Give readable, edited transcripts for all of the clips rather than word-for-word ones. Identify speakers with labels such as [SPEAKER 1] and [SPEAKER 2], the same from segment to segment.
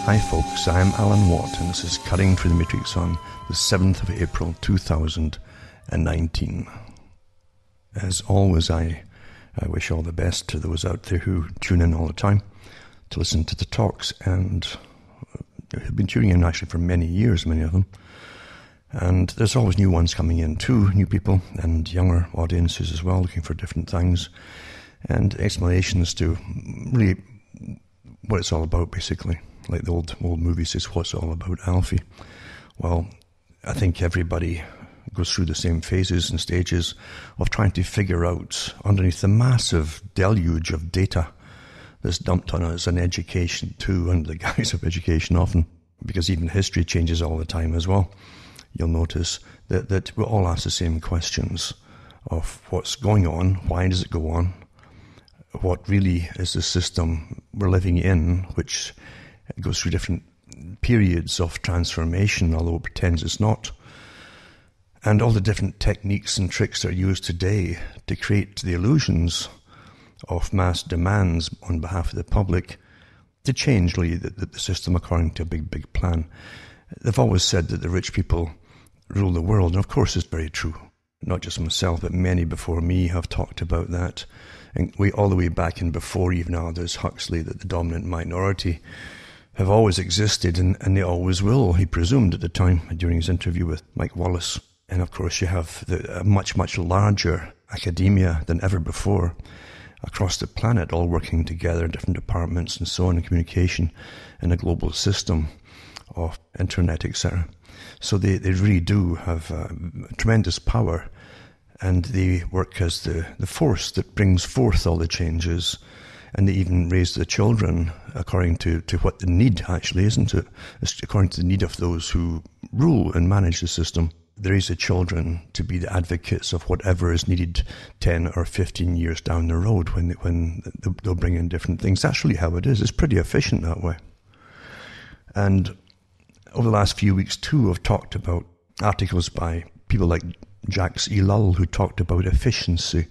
[SPEAKER 1] Hi folks, I'm Alan Watt and this is Cutting Through the Matrix on the 7th of April 2019. As always, I wish all the best to those out there who tune in all the time to listen to the talks, and have been tuning in actually for many years, many of them. And there's always new ones coming in too, new people and younger audiences as well, looking for different things and explanations to really what it's all about, basically. Like the old movie says, what's it all about, Alfie? Well, I think everybody goes through the same phases and stages of trying to figure out, underneath the massive deluge of data that's dumped on us, and education too, under the guise of education often, because even history changes all the time as well. You'll notice that we all ask the same questions of what's going on, why does it go on, what really is the system we're living in, which goes through different periods of transformation, although it pretends it's not, and all the different techniques and tricks that are used today to create the illusions of mass demands on behalf of the public to change really the system according to a big plan. They've always said that the rich people rule the world, and of course it's very true. Not just myself, but many before me have talked about that. And all the way back and before even Aldous, Huxley, that the dominant minority have always existed, and they always will, he presumed at the time during his interview with Mike Wallace. And of course you have a much larger academia than ever before across the planet, all working together in different departments and so on, in communication in a global system of internet, etc. So they really do have tremendous power, and they work as the force that brings forth all the changes. And they even raise the children according to what the need actually, isn't it? It's according to the need of those who rule and manage the system. They raise the children to be the advocates of whatever is needed 10 or 15 years down the road when they'll bring in different things. That's really how it is. It's pretty efficient that way. And over the last few weeks too, I've talked about articles by people like Jacques Ellul, who talked about efficiency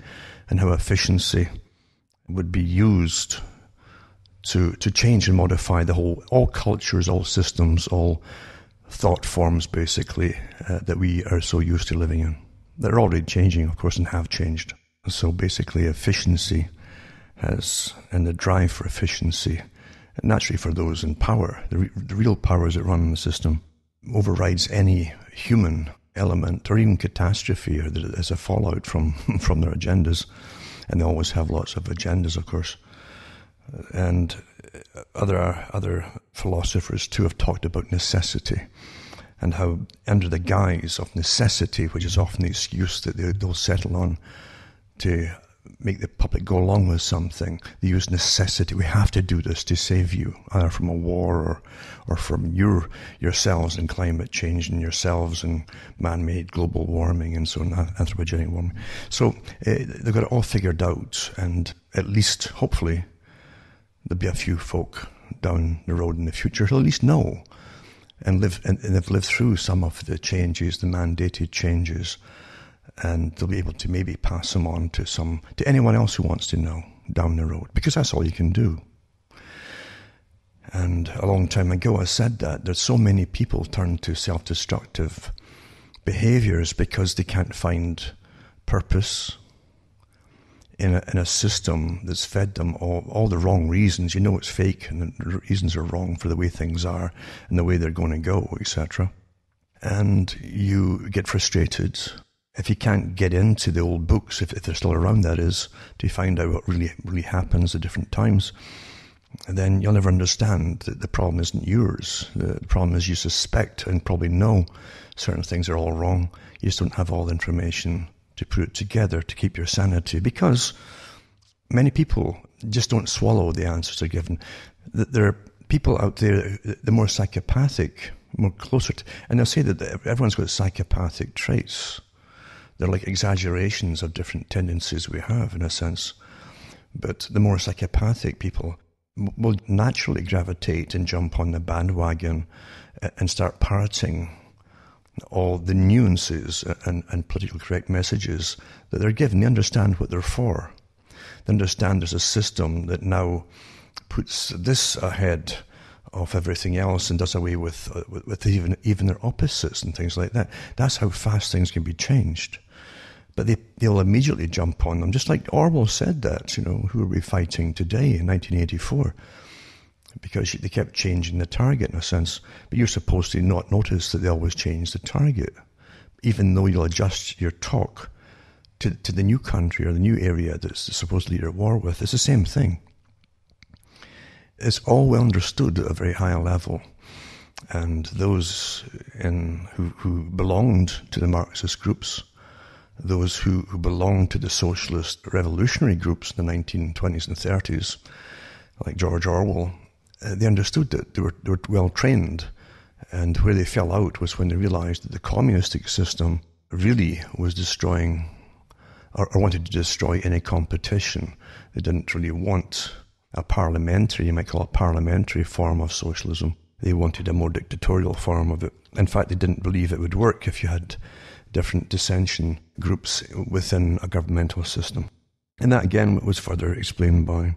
[SPEAKER 1] and how efficiency would be used to change and modify all cultures, all systems, all thought forms, basically, that we are so used to living in. They're already changing, of course, and have changed. So basically efficiency and the drive for efficiency, naturally for those in power, the real powers that run the system, overrides any human element or even catastrophe or that is a fallout from their agendas. And they always have lots of agendas, of course. And other philosophers too have talked about necessity, and how under the guise of necessity, which is often the excuse that they'll settle on to make the public go along with something, they use necessity. We have to do this to save you, either from a war or from yourselves and climate change, and yourselves and man-made global warming and so on, anthropogenic warming. So they've got it all figured out, and at least, hopefully, there'll be a few folk down the road in the future who'll at least know and they've lived through some of the changes, the mandated changes, and they'll be able to maybe pass them on to anyone else who wants to know down the road, because that's all you can do. And a long time ago I said that there's so many people turn to self-destructive behaviours because they can't find purpose in a system that's fed them all the wrong reasons. You know it's fake, and the reasons are wrong for the way things are and the way they're going to go, etc. And you get frustrated if you can't get into the old books, if they're still around, that is, to find out what really happens at different times. And then you'll never understand that the problem isn't yours. The problem is you suspect and probably know certain things are all wrong. You just don't have all the information to put it together to keep your sanity, because many people just don't swallow the answers they're given. There are people out there, the more psychopathic, more closer to, and they'll say that everyone's got psychopathic traits. They're like exaggerations of different tendencies we have, in a sense. But the more psychopathic people will naturally gravitate and jump on the bandwagon and start parroting all the nuances and politically correct messages that they're given. They understand what they're for. They understand there's a system that now puts this ahead of everything else and does away with even their opposites and things like that. That's how fast things can be changed. But they'll immediately jump on them, just like Orwell said that, who are we fighting today in 1984? Because they kept changing the target in a sense. But you're supposed to not notice that they always change the target, even though you'll adjust your talk to the new country or the new area that's supposedly you're at war with. It's the same thing. It's all well understood at a very high level. And those who belonged to the Marxist groups, those who belonged to the socialist revolutionary groups in the 1920s and 30s, like George Orwell, they understood that they were well trained. And where they fell out was when they realized that the communistic system really was destroying, or wanted to destroy any competition. They didn't really want a parliamentary, you might call it a parliamentary form of socialism. They wanted a more dictatorial form of it. In fact, they didn't believe it would work if you had different dissension groups within a governmental system. And that again was further explained by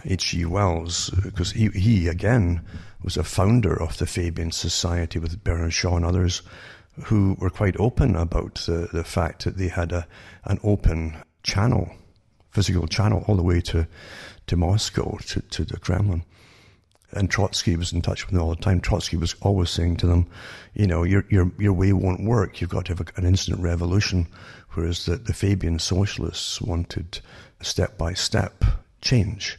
[SPEAKER 1] H.G. Wells, because he again was a founder of the Fabian Society with Bernard Shaw and others who were quite open about the fact that they had an open channel, physical channel, all the way to Moscow, to the Kremlin. And Trotsky was in touch with them all the time. Trotsky was always saying to them, your way won't work. You've got to have an instant revolution, whereas the Fabian socialists wanted step-by-step change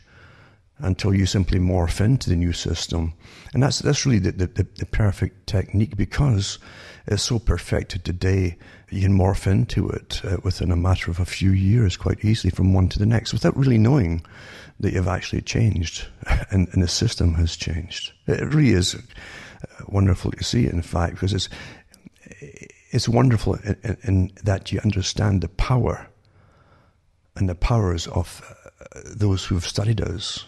[SPEAKER 1] until you simply morph into the new system. And that's really the perfect technique, because it's so perfected today. You can morph into it within a matter of a few years quite easily from one to the next without really knowing that you've actually changed and the system has changed. It really is wonderful to see it, in fact, because it's wonderful in that you understand the power and the powers of those who've studied us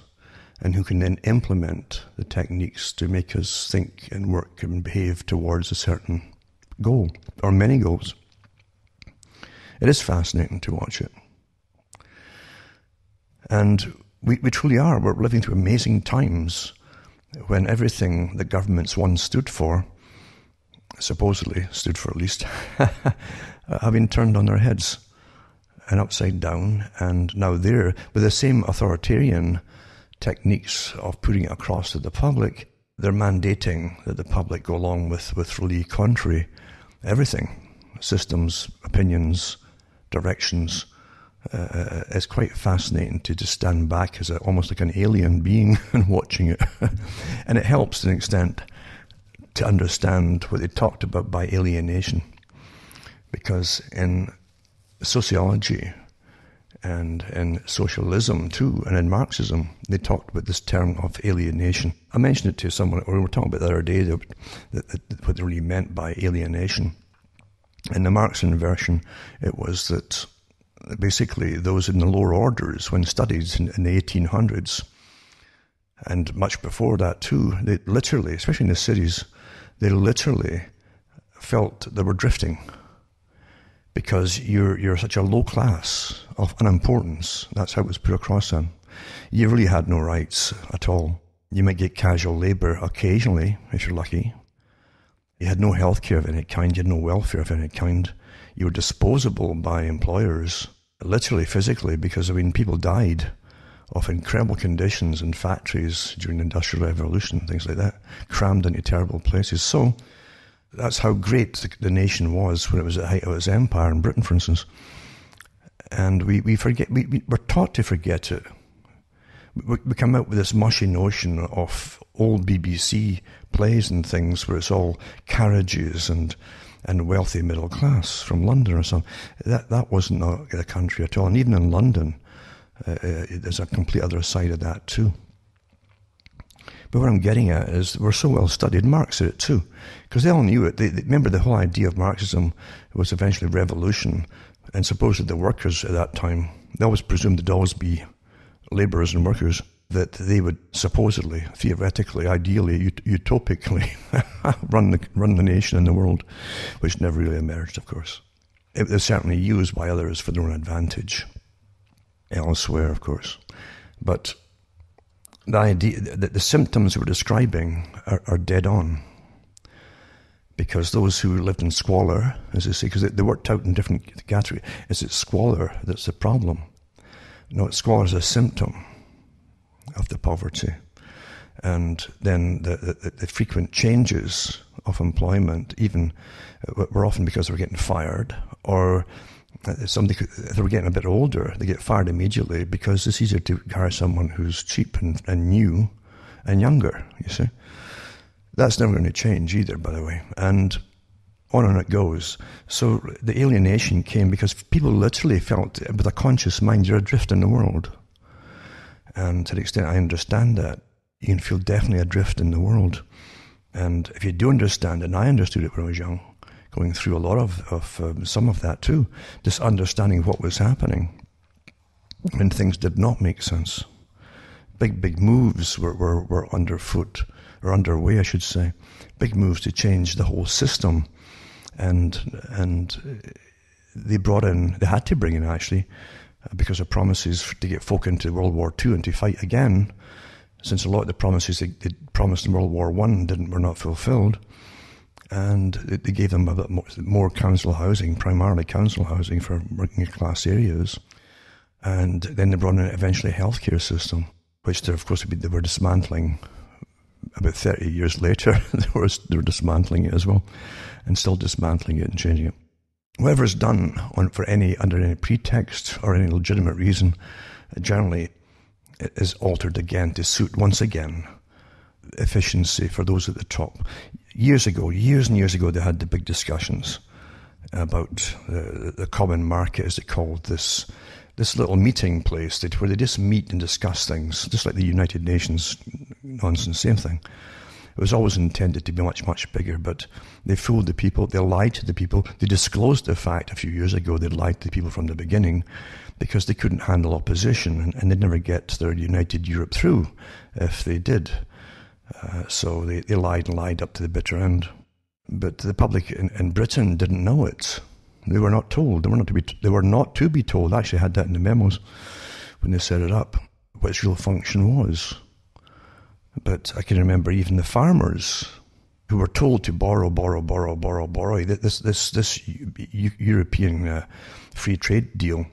[SPEAKER 1] and who can then implement the techniques to make us think and work and behave towards a certain goal, or many goals. It is fascinating to watch it. And we truly are. We're living through amazing times when everything that governments once stood for, supposedly stood for at least, have been turned on their heads and upside down. And now they're, with the same authoritarian techniques of putting it across to the public, they're mandating that the public go along with really contrary everything, systems, opinions, directions. It's quite fascinating to just stand back as almost like an alien being and watching it. And it helps to an extent to understand what they talked about by alienation. Because in sociology and in socialism too, and in Marxism, they talked about this term of alienation. I mentioned it to someone, or we were talking about the other day, what they really meant by alienation. In the Marxian version, it was that basically those in the lower orders, when studied in the 1800s, and much before that too, they literally, especially in the cities, they literally felt they were drifting, because you're such a low class of unimportance. That's how it was put across then. You really had no rights at all. You might get casual labour occasionally, if you're lucky. You had no health care of any kind. You had no welfare of any kind. You were disposable by employers, literally, physically, because, people died of incredible conditions in factories during the Industrial Revolution, things like that, crammed into terrible places. So that's how great the nation was when it was at the height of its empire, in Britain, for instance. And we forget, we're taught to forget it. We come out with this mushy notion of old BBC plays and things where it's all carriages and wealthy middle class from London or something. That wasn't the country at all. And even in London, there's a complete other side of that too. But what I'm getting at is we're so well studied. Marx did it too, because they all knew it. They remember the whole idea of Marxism was eventually revolution, and supposedly the workers at that time, they always presumed there'd always be labourers and workers, that they would supposedly, theoretically, ideally, utopically run the nation and the world, which never really emerged, of course. It was certainly used by others for their own advantage, elsewhere, of course. But the idea that the symptoms we're describing are dead on. Because those who lived in squalor, as they say, because they worked out in different categories, is it squalor that's the problem? No, squalor is a symptom of the poverty. And then the frequent changes of employment, even were often because they were getting fired, or if they were getting a bit older, they get fired immediately because it's easier to hire someone who's cheap and new and younger, you see. That's never going to change either, by the way. And on it goes. So the alienation came because people literally felt, with a conscious mind, you're adrift in the world. And to the extent I understand that, you can feel definitely adrift in the world. And if you do understand it, and I understood it when I was young, going through a lot of some of that too, just understanding what was happening when things did not make sense. Big moves were underfoot, or underway, I should say. Big moves to change the whole system. And they had to bring in, actually, because of promises to get folk into World War II and to fight again, since a lot of the promises they promised in World War I were not fulfilled. And they gave them a bit more council housing, primarily council housing for working class areas. And then they brought in eventually a healthcare system, which they were dismantling. About 30 years later, they were dismantling it as well, and still dismantling it and changing it. Whatever is done under any pretext or any legitimate reason, generally it is altered again to suit, once again, efficiency for those at the top. Years and years ago, they had the big discussions about the common market, as they called this little meeting place where they just meet and discuss things, just like the United Nations nonsense, same thing. It was always intended to be much, much bigger, but they fooled the people, they lied to the people, they disclosed the fact a few years ago they lied to the people from the beginning because they couldn't handle opposition and they'd never get their United Europe through if they did. So they lied and lied up to the bitter end. But the public in Britain didn't know it. They were not told. They were not to be told. I actually had that in the memos when they set it up, what its real function was. But I can remember even the farmers who were told to borrow. This European free trade deal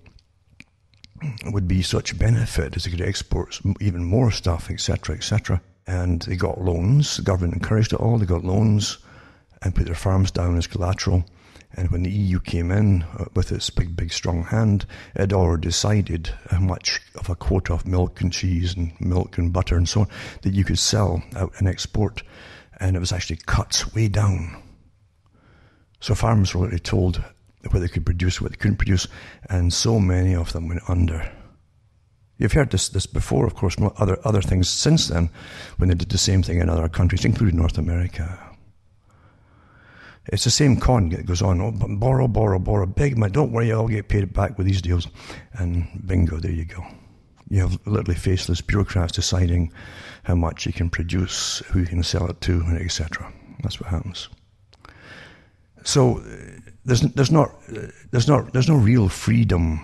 [SPEAKER 1] would be such benefit as they could export even more stuff, etc., etc. And they got loans. The government encouraged it all. They got loans and put their farms down as collateral. And when the EU came in with its big, strong hand, it had already decided how much of a quota of milk and cheese and milk and butter and so on that you could sell out and export. And it was actually cut way down. So farmers were literally told what they could produce, what they couldn't produce, and so many of them went under. You've heard this before, of course, other things since then, when they did the same thing in other countries, including North America. It's the same con that goes on. Oh, borrow, big man, don't worry, I'll get paid back with these deals. And bingo, there you go. You have literally faceless bureaucrats deciding how much you can produce, who you can sell it to, etc. That's what happens. So there's no real freedom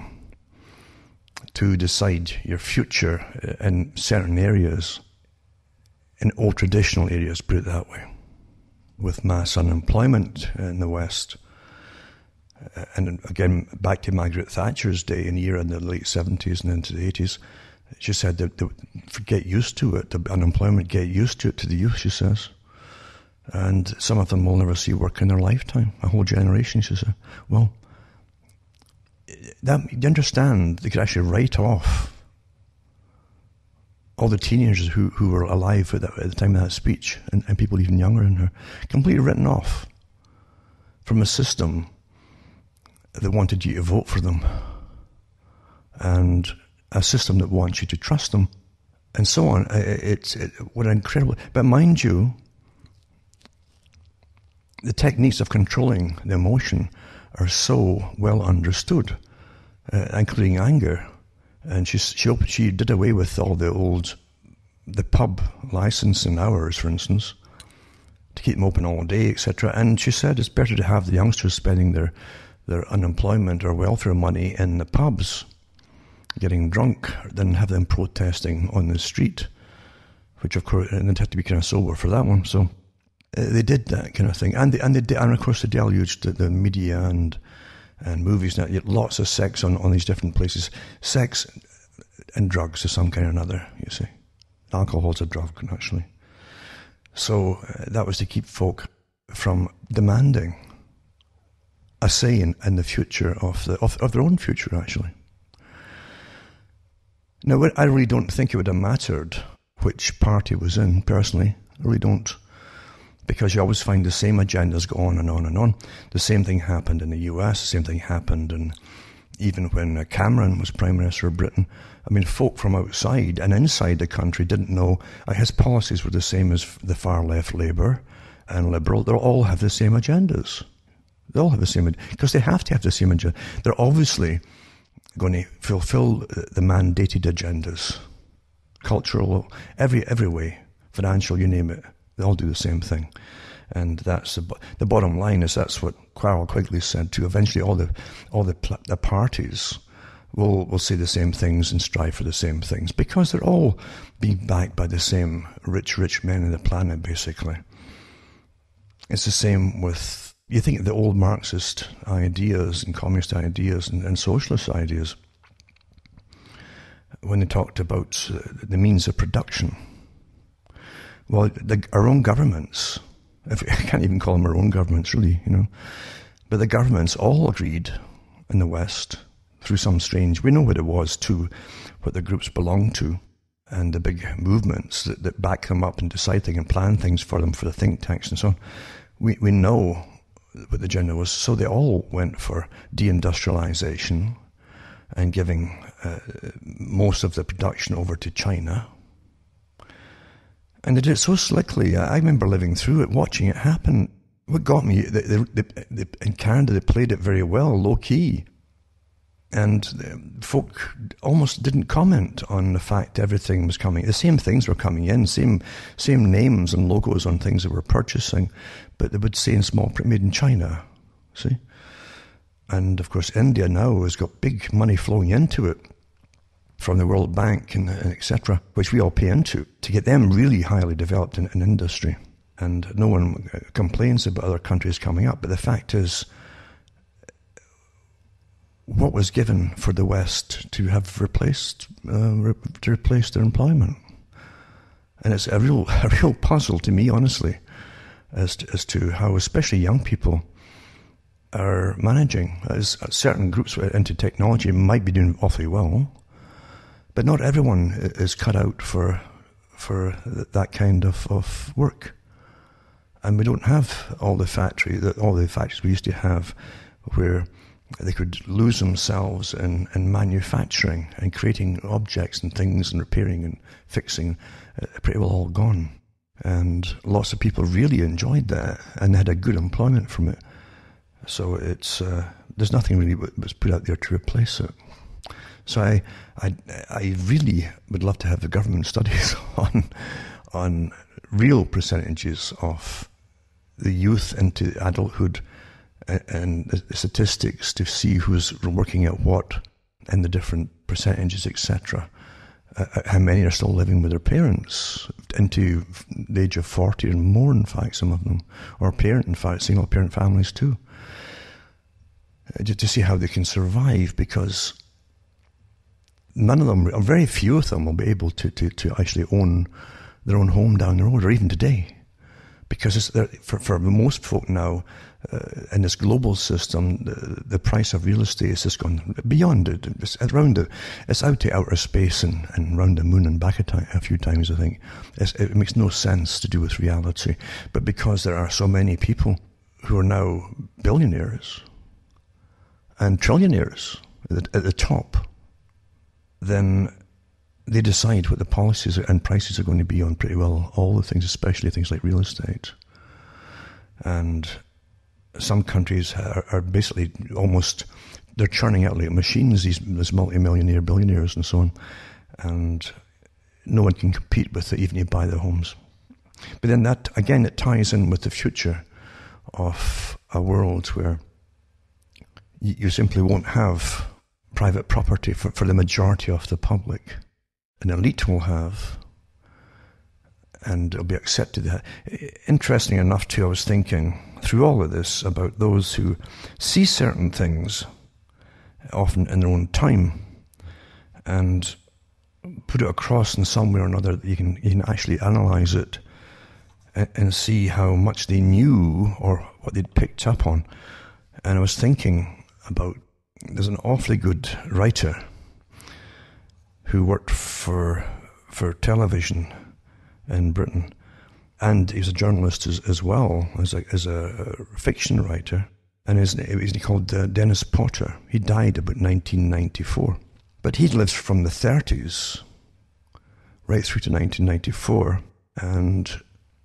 [SPEAKER 1] to decide your future in certain areas, in old traditional areas, put it that way. With mass unemployment in the West. And again, back to Margaret Thatcher's day in the late 70s and into the 80s, she said that get used to it, the unemployment, get used to it to the youth, she says. And some of them will never see work in their lifetime, a whole generation, she said. Well, you understand, they could actually write off all the teenagers who were alive at the time of that speech, and people even younger than her, completely written off from a system that wanted you to vote for them, and a system that wants you to trust them, and so on. What an incredible... But mind you, the techniques of controlling the emotion are so well understood, including anger. And she did away with all the pub licensing hours, for instance, to keep them open all day, etc. And she said it's better to have the youngsters spending their unemployment or welfare money in the pubs, getting drunk, than have them protesting on the street which of course, and they'd have to be kind of sober for that one. So they did that kind of thing, and of course they deluged the media and movies. Now, you had lots of sex on these different places, sex and drugs of some kind or another. You see, alcohol's a drug, actually. So that was to keep folk from demanding a say in the future of their own future, actually. Now, I really don't think it would have mattered which party was in, personally. I really don't. Because you always find the same agendas go on and on and on. The same thing happened in the US, the same thing happened even when Cameron was Prime Minister of Britain. I mean, folk from outside and inside the country didn't know. His policies were the same as the far left Labour and Liberal. They all have the same agendas. They all have the same, because they have to have the same agenda. They're obviously going to fulfill the mandated agendas. Cultural, every way, financial, you name it. They all do the same thing. And that's the bottom line is that's what Quarrel Quigley said too. Eventually all the parties will say the same things and strive for the same things, because they're all being backed by the same rich men on the planet, basically. It's the same with, you think, the old Marxist ideas and communist ideas and socialist ideas, when they talked about the means of production. Well, our own governments, I can't even call them our own governments, really, but the governments all agreed in the West, through some strange, we know what it was too, what the groups belonged to, and the big movements that back them up and decide things and plan things for them, for the think tanks and so on. We know what the agenda was, so they all went for deindustrialization and giving most of the production over to China. And they did it so slickly. I remember living through it, watching it happen. What got me, in Canada, they played it very well, low-key. And folk almost didn't comment on the fact everything was coming. The same things were coming in, same names and logos on things that we're purchasing, but they would say in small print, made in China, see? And, of course, India now has got big money flowing into it from the World Bank and etc., which we all pay into, to get them really highly developed in industry. And no one complains about other countries coming up, but the fact is, what was given for the West to have replaced their employment? And it's a real puzzle to me, honestly, as to how especially young people are managing. As certain groups into technology might be doing awfully well, but not everyone is cut out for that kind of work. And we don't have all the factories we used to have, where they could lose themselves in manufacturing and creating objects and things and repairing and fixing. Pretty well all gone. And lots of people really enjoyed that and had a good employment from it. So it's there's nothing really was put out there to replace it. So I really would love to have the government studies on real percentages of the youth into adulthood and the statistics to see who's working at what and the different percentages, etc. How many are still living with their parents into the age of 40 and more, in fact, some of them, or single parent families too. Just to see how they can survive, because none of them, or very few of them, will be able to actually own their own home down the road, or even today. Because for most folk now, in this global system, the price of real estate is just gone beyond it. It's out to outer space and round the moon and back a few times, I think. It makes no sense to do with reality. But because there are so many people who are now billionaires and trillionaires at the top, then they decide what the policies and prices are going to be on pretty well all the things, especially things like real estate. And some countries are basically they're churning out like machines, these multi-millionaire billionaires and so on. And no one can compete with it, even if you buy their homes. But then that, again, it ties in with the future of a world where you simply won't have private property for the majority of the public. An elite will have, and it'll be accepted. Interesting enough too, I was thinking through all of this about those who see certain things, often in their own time, and put it across in some way or another that you can actually analyse it and see how much they knew or what they'd picked up on. And I was thinking about, there's an awfully good writer who worked for television in Britain, and he was a journalist as well as a fiction writer, and he's called Dennis Potter. He died about 1994, but he lived from the 30s right through to 1994, and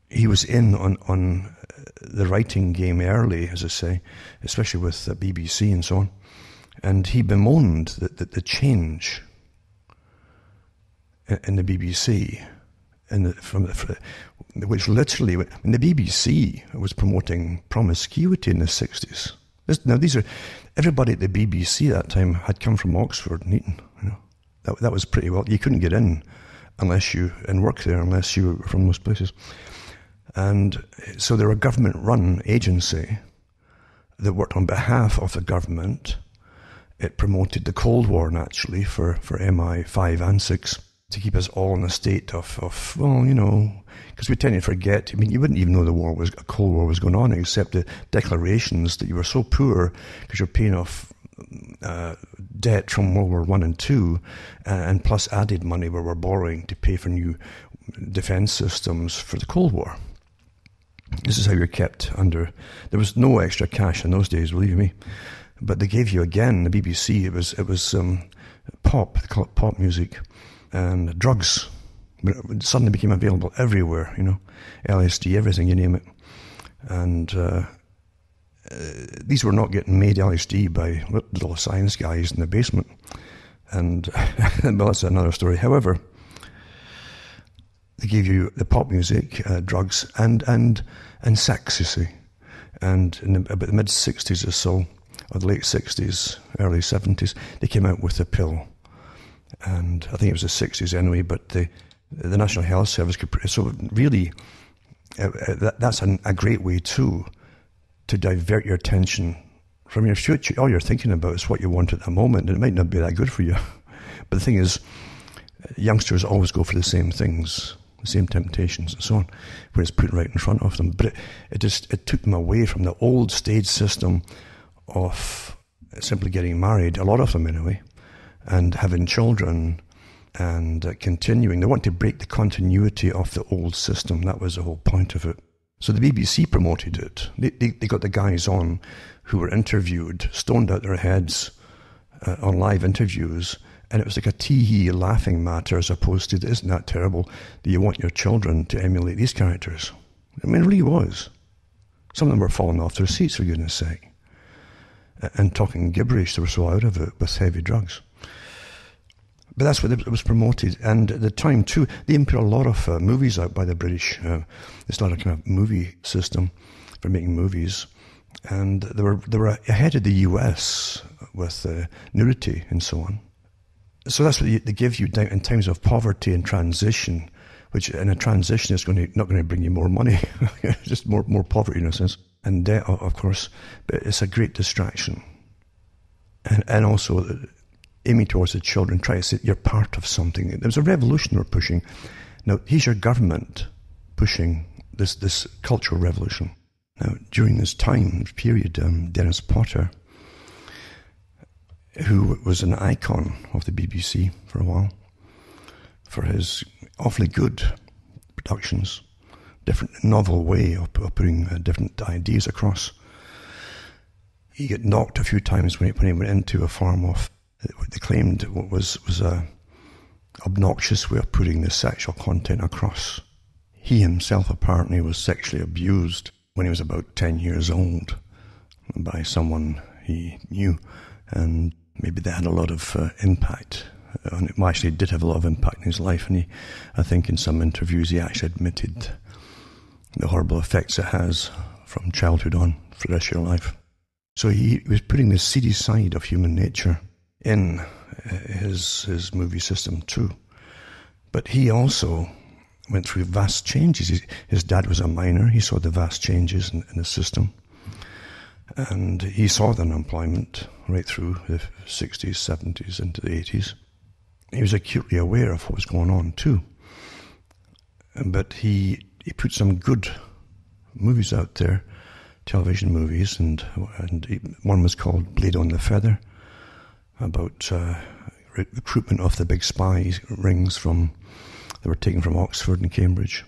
[SPEAKER 1] he was in on the writing game early, as I say, especially with the BBC and so on, and he bemoaned the change in the BBC, which literally, the BBC was promoting promiscuity in the 60s. Everybody at the BBC at that time had come from Oxford and Eton. That was pretty well. You couldn't get in and work there unless you were from those places. And so they were a government-run agency that worked on behalf of the government. It promoted the Cold War, naturally, for MI5 and 6, to keep us all in a state of because we tend to forget. I mean, you wouldn't even know a Cold War was going on, except the declarations that you were so poor because you're paying off debt from World War I and II, and plus added money where we're borrowing to pay for new defence systems for the Cold War. This is how you're kept under. There was no extra cash in those days, believe me. But they gave you, again, the BBC, it was pop, they call it pop music, and drugs. It suddenly became available everywhere, LSD, everything, you name it. And these were not getting made LSD by little science guys in the basement. And well, that's another story. However, they gave you the pop music, drugs, and sex, you see. And in about the mid-60s or so, or the late 60s, early 70s, they came out with the pill. And I think it was the 60s anyway, but the National Health Service could... So really, that's a great way too to divert your attention from your future. All you're thinking about is what you want at the moment, and it might not be that good for you. But the thing is, youngsters always go for the same things, the same temptations and so on, where it's put right in front of them. But it took them away from the old stage system of simply getting married, a lot of them anyway, and having children and continuing. They want to break the continuity of the old system. That was the whole point of it. So the BBC promoted it. They got the guys on who were interviewed, stoned out their heads on live interviews, and it was like a tee-hee laughing matter as opposed to, isn't that terrible that you want your children to emulate these characters? I mean, it really was. Some of them were falling off their seats, for goodness sake, and talking gibberish. They were so out of it with heavy drugs. But that's what it was promoted. And at the time, too, they even put a lot of movies out by the British. It's not a kind of movie system for making movies. And they were ahead of the US with nudity and so on. So that's what they give you in times of poverty and transition, which in a transition is not going to bring you more money, just more poverty in a sense. And debt, of course, but it's a great distraction. And also aiming towards the children, try to say you're part of something. There was a revolution we're pushing. Now, here's your government pushing this cultural revolution. Now, during this period, Dennis Potter, who was an icon of the BBC for a while, for his awfully good productions, different novel way of putting different ideas across. He got knocked a few times when he went into a form of what they claimed was a obnoxious way of putting the sexual content across. He himself apparently was sexually abused when he was about 10 years old by someone he knew, and maybe that had a lot of impact on it. Well, actually, it did have a lot of impact in his life, and I think in some interviews he actually admitted the horrible effects it has from childhood on for the rest of your life. So he was putting the seedy side of human nature in his movie system too. But he also went through vast changes. His dad was a miner. He saw the vast changes in the system. And he saw the unemployment right through the 60s, 70s, into the 80s. He was acutely aware of what was going on too. But he put some good movies out there, television movies, and one was called Blade on the Feather, about recruitment of the big spy rings that were taken from Oxford and Cambridge.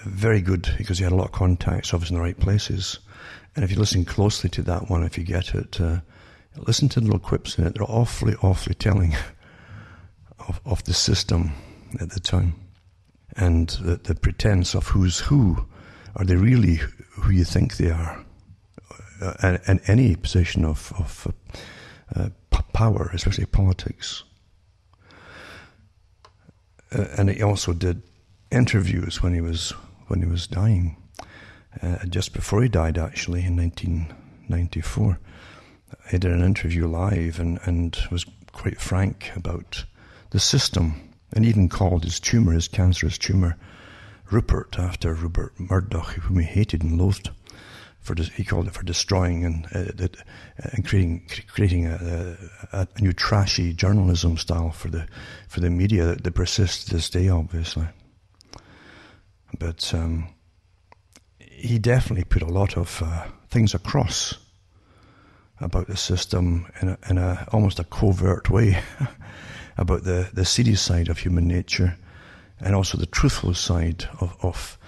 [SPEAKER 1] Very good, because he had a lot of contacts, obviously, in the right places. And if you listen closely to that one, if you get it, listen to the little quips in it. They're awfully, awfully telling of the system at the time. And the pretense of who's who. Are they really who you think they are? And any position of power, especially politics. And he also did interviews when he was dying. Just before he died, actually, in 1994, he did an interview live and was quite frank about the system, and even called his tumour, his cancerous tumour, Rupert, after Rupert Murdoch, whom he hated and loathed. He called it for destroying and creating a new trashy journalism style for the media that persists to this day, obviously. But he definitely put a lot of things across about the system in a almost a covert way about the seedy side of human nature, and also the truthful side of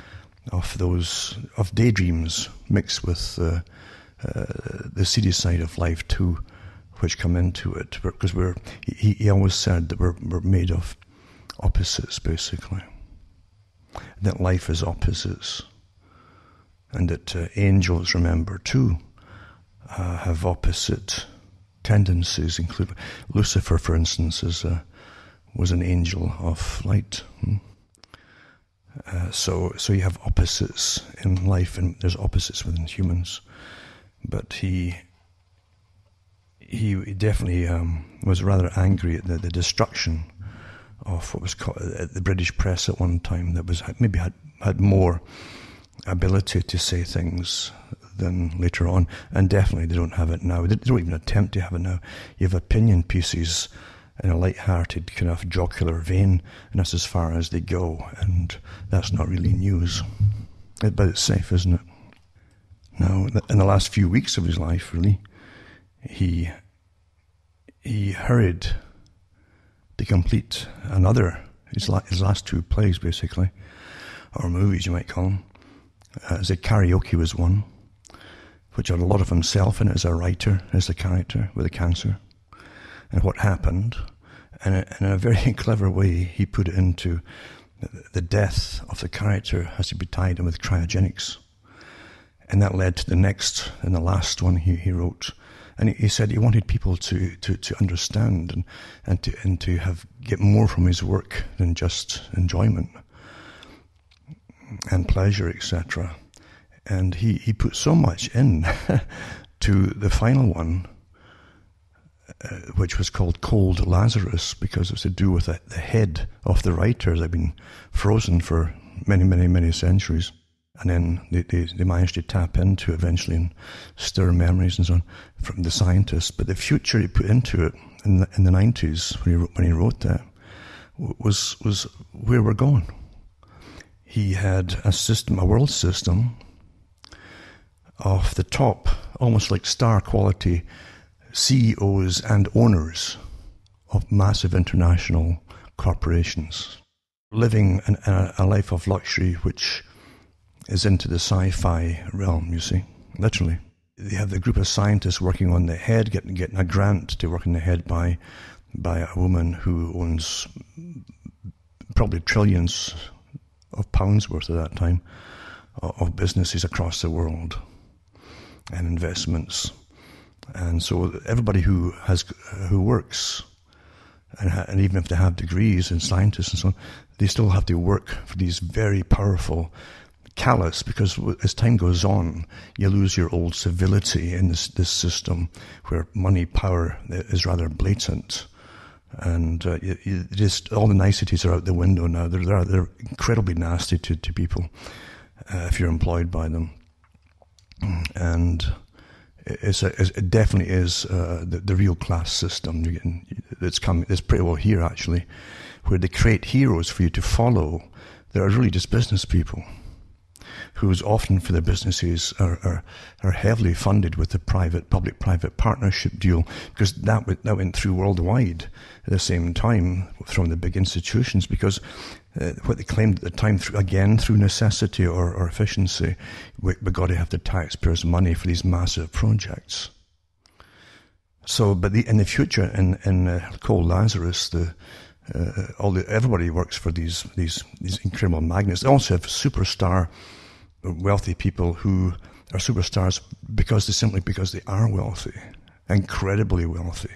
[SPEAKER 1] daydreams mixed with the seedy side of life too, which come into it. Because he always said that we're made of opposites, basically. That life is opposites. And that angels, remember, too, have opposite tendencies, including Lucifer, for instance, was an angel of light. So you have opposites in life, and there's opposites within humans. But he definitely was rather angry at the destruction of what was called the British press at one time, that was maybe had more ability to say things than later on, and definitely they don't have it now. They don't even attempt to have it now. You have opinion pieces in a light-hearted kind of jocular vein, and that's as far as they go, and that's not really news. But it's safe, isn't it? Now, in the last few weeks of his life, really, he hurried to complete his last two plays, basically, or movies, you might call them. The Karaoke was one, which had a lot of himself in it as a writer, as the character with the cancer. And what happened, and in a very clever way, he put it into the death of the character has to be tied in with cryogenics. And that led to the next and the last one he wrote. And he said he wanted people to understand and to get more from his work than just enjoyment and pleasure, etc. And he put so much in to the final one, which was called Cold Lazarus, because it was to do with the head of the writer that had been frozen for many, many, many centuries. And then they managed to tap into eventually and stir memories and so on from the scientists. But the future he put into it in the 90s when he wrote that was where we're going. He had a world system of the top, almost like star quality CEOs and owners of massive international corporations, living a life of luxury which is into the sci-fi realm, you see, literally. They have the group of scientists working on the head, getting a grant to work on the head by a woman who owns probably trillions of pounds worth at that time of businesses across the world and investments. And so everybody who works, and even if they have degrees and scientists and so on, they still have to work for these very powerful callous, because as time goes on, you lose your old civility in this system where money power is rather blatant And just all the niceties are out the window now. They're incredibly nasty to people if you're employed by them. And it definitely is the real class system. It's pretty well here, actually, where they create heroes for you to follow. They're really just business people, who's often for their businesses are heavily funded with the public-private partnership deal, because that went through worldwide at the same time from the big institutions, because what they claimed at the time, through necessity or efficiency, we've got to have the taxpayers' money for these massive projects. So, but in the future, in called Lazarus, everybody works for these incredible magnets. They also have superstar wealthy people who are superstars because they are wealthy, incredibly wealthy,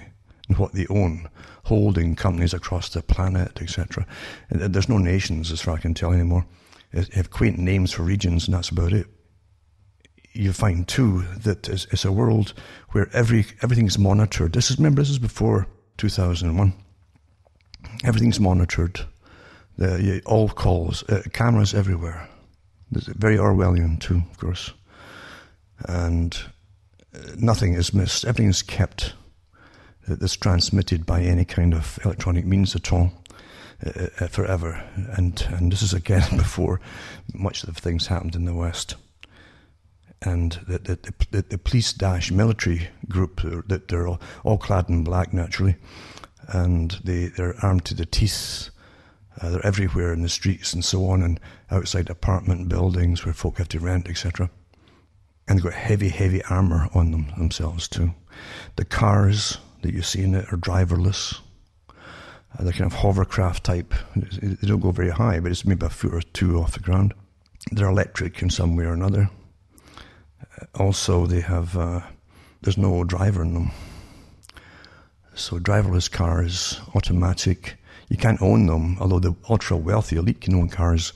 [SPEAKER 1] in what they own, holding companies across the planet, etc. And there's no nations, as far as I can tell, anymore. They have quaint names for regions, and that's about it. You find too that it's a world where everything's monitored. This is before 2001. Everything's monitored. All calls, cameras everywhere. It's very Orwellian too, of course. And nothing is missed. Everything is kept. That's transmitted by any kind of electronic means at all, forever. And this is again before much of the things happened in the West. And the police-military group, that they're all clad in black, naturally, and they're armed to the teeth. They're everywhere in the streets and so on, and outside apartment buildings where folk have to rent, etc. And they've got heavy, heavy armour on themselves too. The cars that you see in it are driverless. They're kind of hovercraft type. They don't go very high, but it's maybe a foot or two off the ground. They're electric in some way or another. Also, they have there's no driver in them. So driverless cars, automatic. You can't own them, although the ultra-wealthy elite can own cars,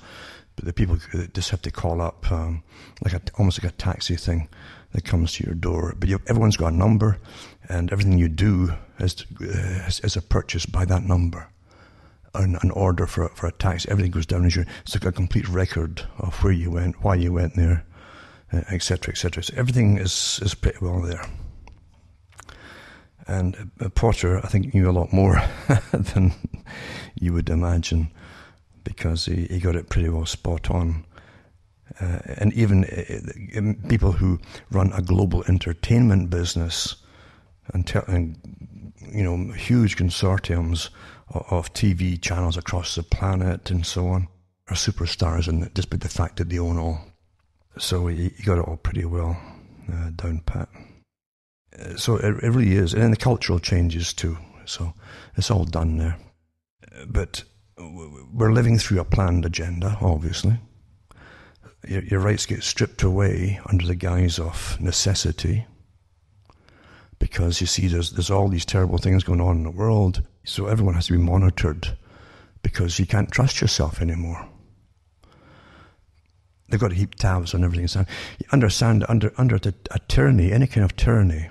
[SPEAKER 1] but the people just have to call up almost like a taxi thing that comes to your door. But everyone's got a number, and everything you do is a purchase by that number. An order for a taxi, everything goes down as it's like a complete record of where you went, why you went there, etc., etc. So everything is pretty well there. And Potter, I think, knew a lot more than you would imagine, because he got it pretty well spot on. And even people who run a global entertainment business and huge consortiums of TV channels across the planet and so on are superstars, and just by the fact that they own all. So he got it all pretty well down pat. So it really is. And then the cultural changes too. So it's all done there. But we're living through a planned agenda, obviously. Your rights get stripped away under the guise of necessity, because you see there's all these terrible things going on in the world. So everyone has to be monitored, because you can't trust yourself anymore. They've got to keep tabs on everything. So you understand, under a tyranny, any kind of tyranny,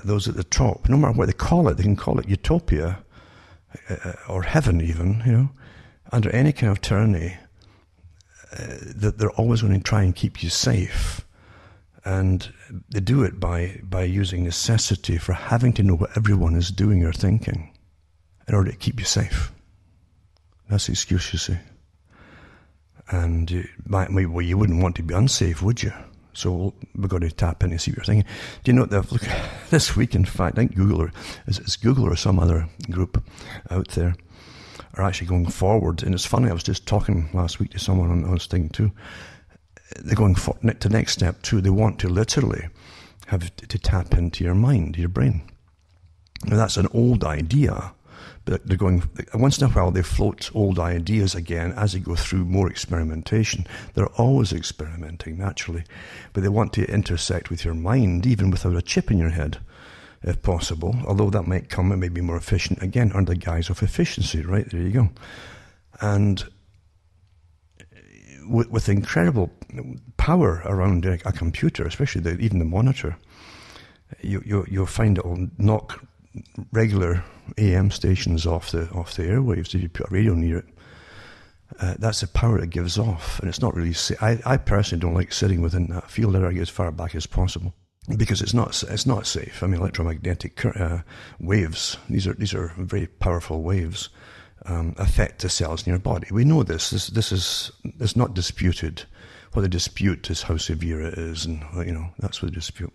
[SPEAKER 1] those at the top, no matter what they can call it utopia, or heaven even, under any kind of tyranny, that they're always going to try and keep you safe. And they do it by using necessity for having to know what everyone is doing or thinking in order to keep you safe. That's the excuse, you see. And you wouldn't want to be unsafe, would you? So we've got to tap in and see what you're thinking. Do you know that this week, in fact, I think it's Google or some other group out there are actually going forward. And it's funny, I was just talking last week to someone on this thing too. They're going to the next step too. They want to literally have to tap into your mind, your brain. Now that's an old idea, but they're going, once in a while they float old ideas again as they go through more experimentation. They're always experimenting, naturally, but they want to intersect with your mind, even without a chip in your head, if possible, although that might come, it may be more efficient, again, under the guise of efficiency, right? There you go. And with incredible power around a computer, especially even the monitor, you'll find it will knock regular AM stations off the airwaves, if you put a radio near it, that's the power it gives off. And it's not really I personally don't like sitting within that field. I try to get as far back as possible, because it's not safe. I mean, electromagnetic waves, these are very powerful waves, affect the cells in your body. We know this. This is not disputed. What they dispute is how severe it is, and that's what they dispute.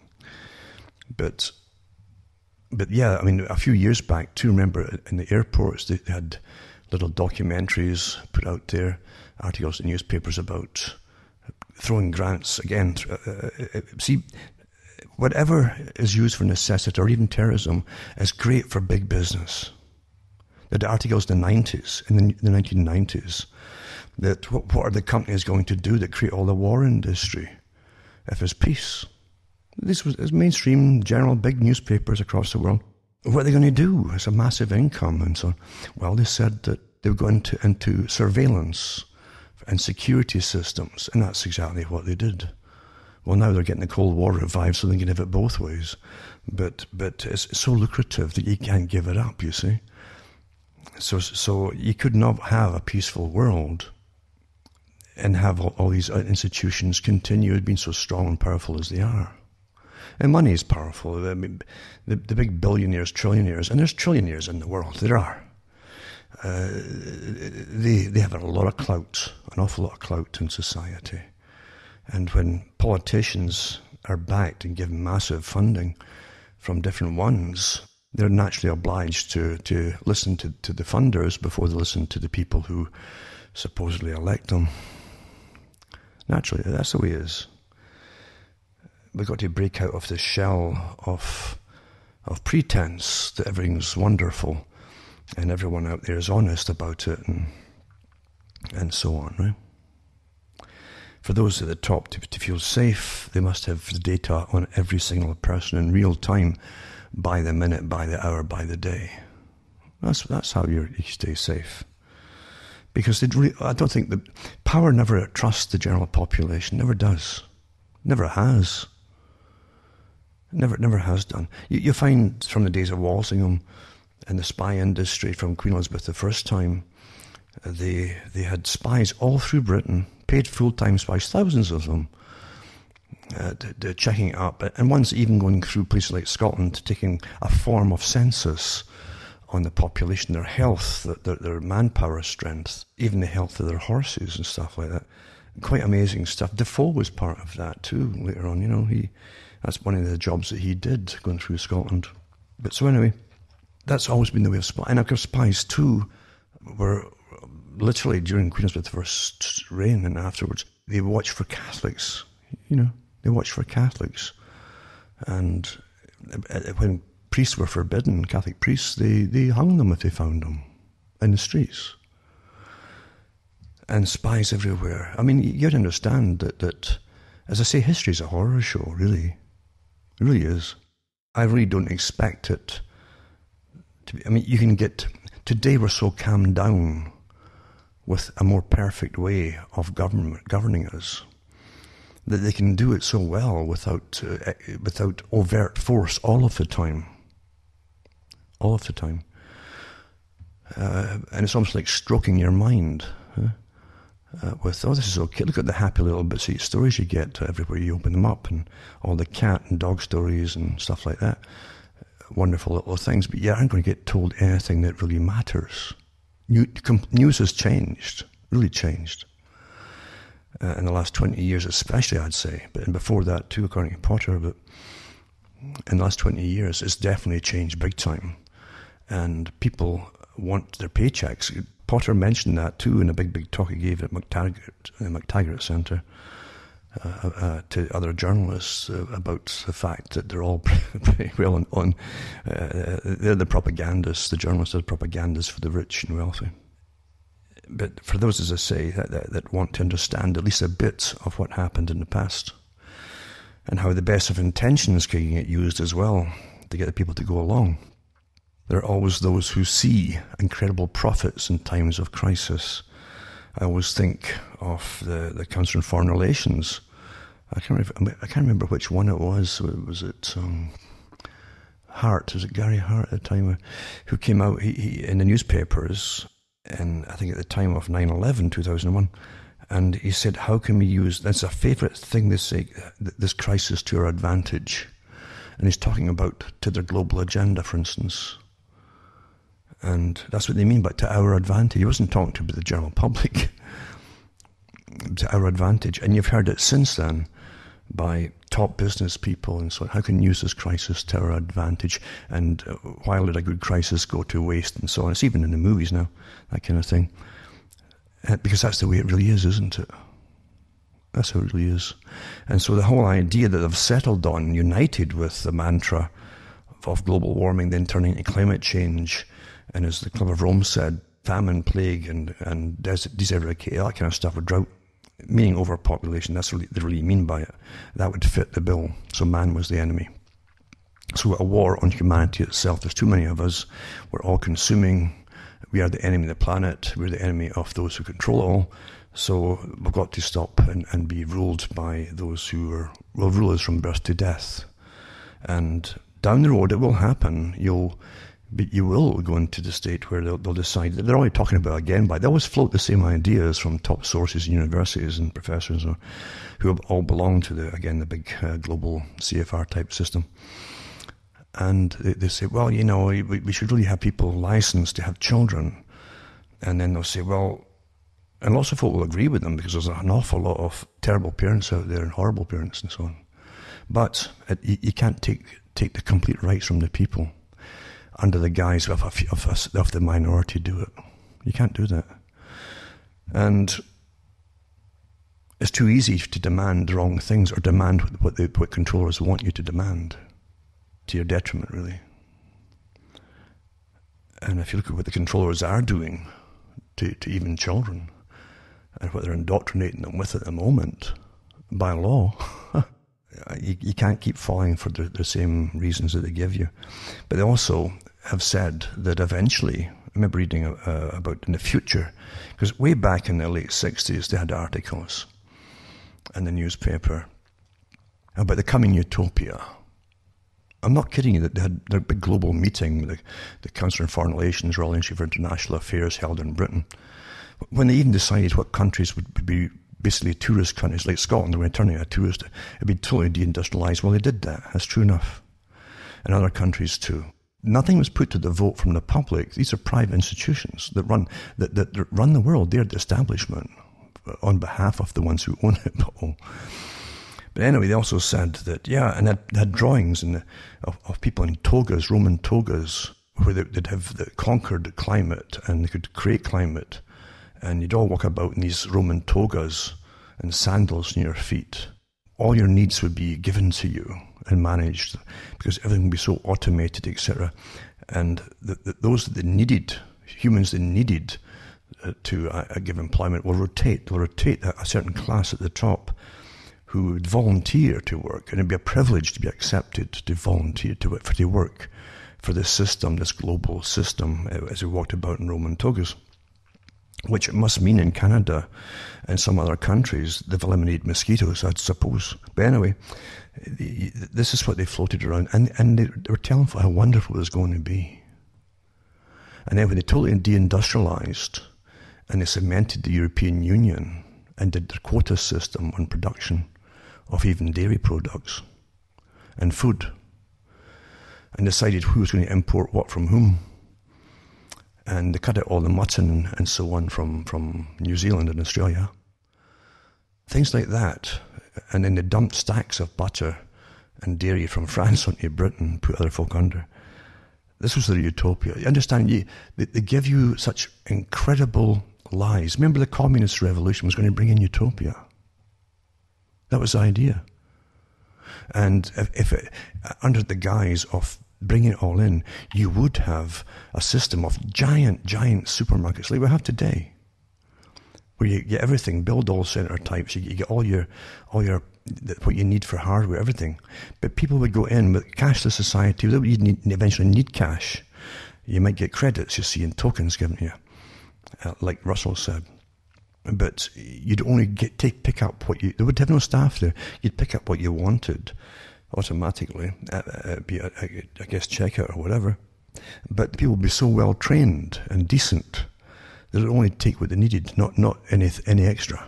[SPEAKER 1] But yeah, I mean, a few years back too, remember in the airports they had little documentaries put out there, articles in newspapers about throwing grants again. See, whatever is used for necessity or even terrorism is great for big business. The articles in the 90s, in the 1990s, that what are the companies going to do that create all the war industry if there's peace? This was mainstream, general, big newspapers across the world. What are they going to do? It's a massive income and so on. Well, they said that they were going into surveillance and security systems, and that's exactly what they did. Well, now they're getting the Cold War revived, so they can have it both ways. But it's so lucrative that you can't give it up, you see. So you could not have a peaceful world and have all these institutions continue being so strong and powerful as they are. And money is powerful. I mean, the big billionaires, trillionaires, and there's trillionaires in the world. There are. They have a lot of clout, an awful lot of clout in society. And when politicians are backed and given massive funding from different ones, they're naturally obliged to listen to the funders before they listen to the people who supposedly elect them. Naturally, that's the way it is. We've got to break out of the shell of pretense that everything's wonderful and everyone out there is honest about it and so on, right? For those at the top to feel safe, they must have the data on every single person in real time, by the minute, by the hour, by the day. That's how you stay safe. Because I don't think the power never trusts the general population, never does, never has. Never has done. You find from the days of Walsingham and the spy industry from Queen Elizabeth the first time, they had spies all through Britain, paid full-time spies, thousands of them, checking it up, and ones even going through places like Scotland, taking a form of census on the population, their health, their manpower strength, even the health of their horses and stuff like that. Quite amazing stuff. Defoe was part of that too later on, that's one of the jobs that he did, going through Scotland. But so anyway, that's always been the way of spies. And of course, spies too were literally during Queen Elizabeth's first reign and afterwards, they watched for Catholics. They watched for Catholics. And when priests were forbidden, Catholic priests, they hung them if they found them in the streets. And spies everywhere. I mean, you have to understand that, as I say, history is a horror show, really. It really is. I really don't expect it to be. I mean, you can get. Today we're so calmed down with a more perfect way of governing us that they can do it so well without overt force all of the time. All of the time. And it's almost like stroking your mind. With, this is okay, look at the happy little bits of stories you get everywhere you open them up, and all the cat and dog stories and stuff like that. Wonderful little things, but you aren't going to get told anything that really matters. News has changed, really changed. In the last 20 years especially, I'd say, and before that too, according to Potter, but in the last 20 years, it's definitely changed big time. And people want their paychecks. Potter mentioned that too in a big talk he gave at the McTaggart Centre to other journalists about the fact that they're all pretty well on. They're the propagandists, the journalists are the propagandists for the rich and wealthy. But for those, as I say, that want to understand at least a bit of what happened in the past and how the best of intentions can get used as well to get the people to go along. There are always those who see incredible profits in times of crisis. I always think of the Council on Foreign Relations. I can't remember which one it was. Was it Hart, is it Gary Hart at the time, who came out he in the newspapers, and I think at the time of 9/11, 2001, and he said, how can we use, that's a favourite thing they say, this crisis to our advantage. And he's talking about to their global agenda, for instance. And that's what they mean by to our advantage. He wasn't talking to the general public. To our advantage. And you've heard it since then by top business people and so on. How can you use this crisis to our advantage? And why let a good crisis go to waste and so on? It's even in the movies now, that kind of thing. Because that's the way it really is, isn't it? That's how it really is. And so the whole idea that they've settled on, united with the mantra of global warming, then turning into climate change, and as the Club of Rome said, famine, plague, and desertification, that kind of stuff, or drought, meaning overpopulation, that's what they really mean by it. That would fit the bill. So man was the enemy. So a war on humanity itself. There's too many of us. We're all consuming. We are the enemy of the planet. We're the enemy of those who control it all. So we've got to stop and be ruled by those who will rule us from birth to death. And down the road, it will happen. You will go into the state where they'll decide that they're already talking about again. They always float the same ideas from top sources in universities and professors who all belong to the big global CFR type system. And they say, well, we should really have people licensed to have children. And then they'll say, well, and lots of folk will agree with them because there's an awful lot of terrible parents out there and horrible parents and so on. But you can't take the complete rights from the people under the guise of the minority do it. You can't do that. And it's too easy to demand the wrong things or demand what controllers want you to demand, to your detriment, really. And if you look at what the controllers are doing to even children, and what they're indoctrinating them with at the moment, by law, you can't keep falling for the same reasons that they give you. But they also have said that eventually, I remember reading about in the future, because way back in the late 60s, they had articles in the newspaper about the coming utopia. I'm not kidding you, that they had their big global meeting with the Council on Foreign Relations, Royal Institute for International Affairs, held in Britain, when they even decided what countries would be basically tourist countries, like Scotland, they were turning a tourist, it'd be totally deindustrialised. Well, they did that. That's true enough. And other countries too. Nothing was put to the vote from the public. These are private institutions that run the world. They're the establishment on behalf of the ones who own it all. But anyway, they also said that, and they had drawings of people in togas, Roman togas, where they'd have conquered climate and they could create climate. And you'd all walk about in these Roman togas and sandals near your feet. All your needs would be given to you and managed because everything would be so automated, etc. And those that they needed, humans they needed to give employment, will rotate. They'll rotate a certain class at the top who would volunteer to work. And it'd be a privilege to be accepted to volunteer to work for this system, this global system, as we walked about in Roman togas. Which it must mean in Canada and some other countries, they've eliminated mosquitoes, I'd suppose. But anyway, this is what they floated around. And they were telling how wonderful it was going to be. And then when they totally deindustrialized and they cemented the European Union and did their quota system on production of even dairy products and food, and decided who was going to import what from whom, and they cut out all the mutton and so on from New Zealand and Australia. Things like that. And then they dumped stacks of butter and dairy from France onto Britain, put other folk under. This was their utopia. You understand, they give you such incredible lies. Remember the communist revolution was going to bring in utopia. That was the idea. And if under the guise of bringing it all in, you would have a system of giant supermarkets like we have today, where you get everything, build all center types, you get all your what you need for hardware, everything. But people would go in with cashless society. You'd eventually need cash. You might get credits, you see, and tokens given to you, like Russell said. But you'd only pick up what they would have no staff there. You'd pick up what you wanted automatically, be a guest checkout or whatever. But people would be so well trained and decent that it would only take what they needed, not any extra.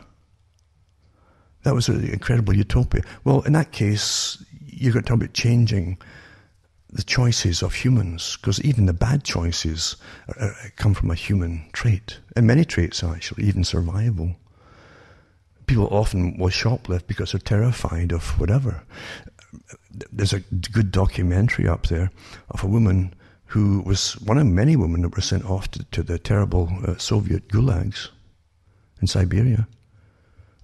[SPEAKER 1] That was an incredible utopia. Well, in that case, you're going to talk about changing the choices of humans, because even the bad choices come from a human trait. And many traits, actually, even survival. People often will shoplift because they're terrified of whatever. There's a good documentary up there of a woman who was one of many women that were sent off to the terrible Soviet Gulags in Siberia.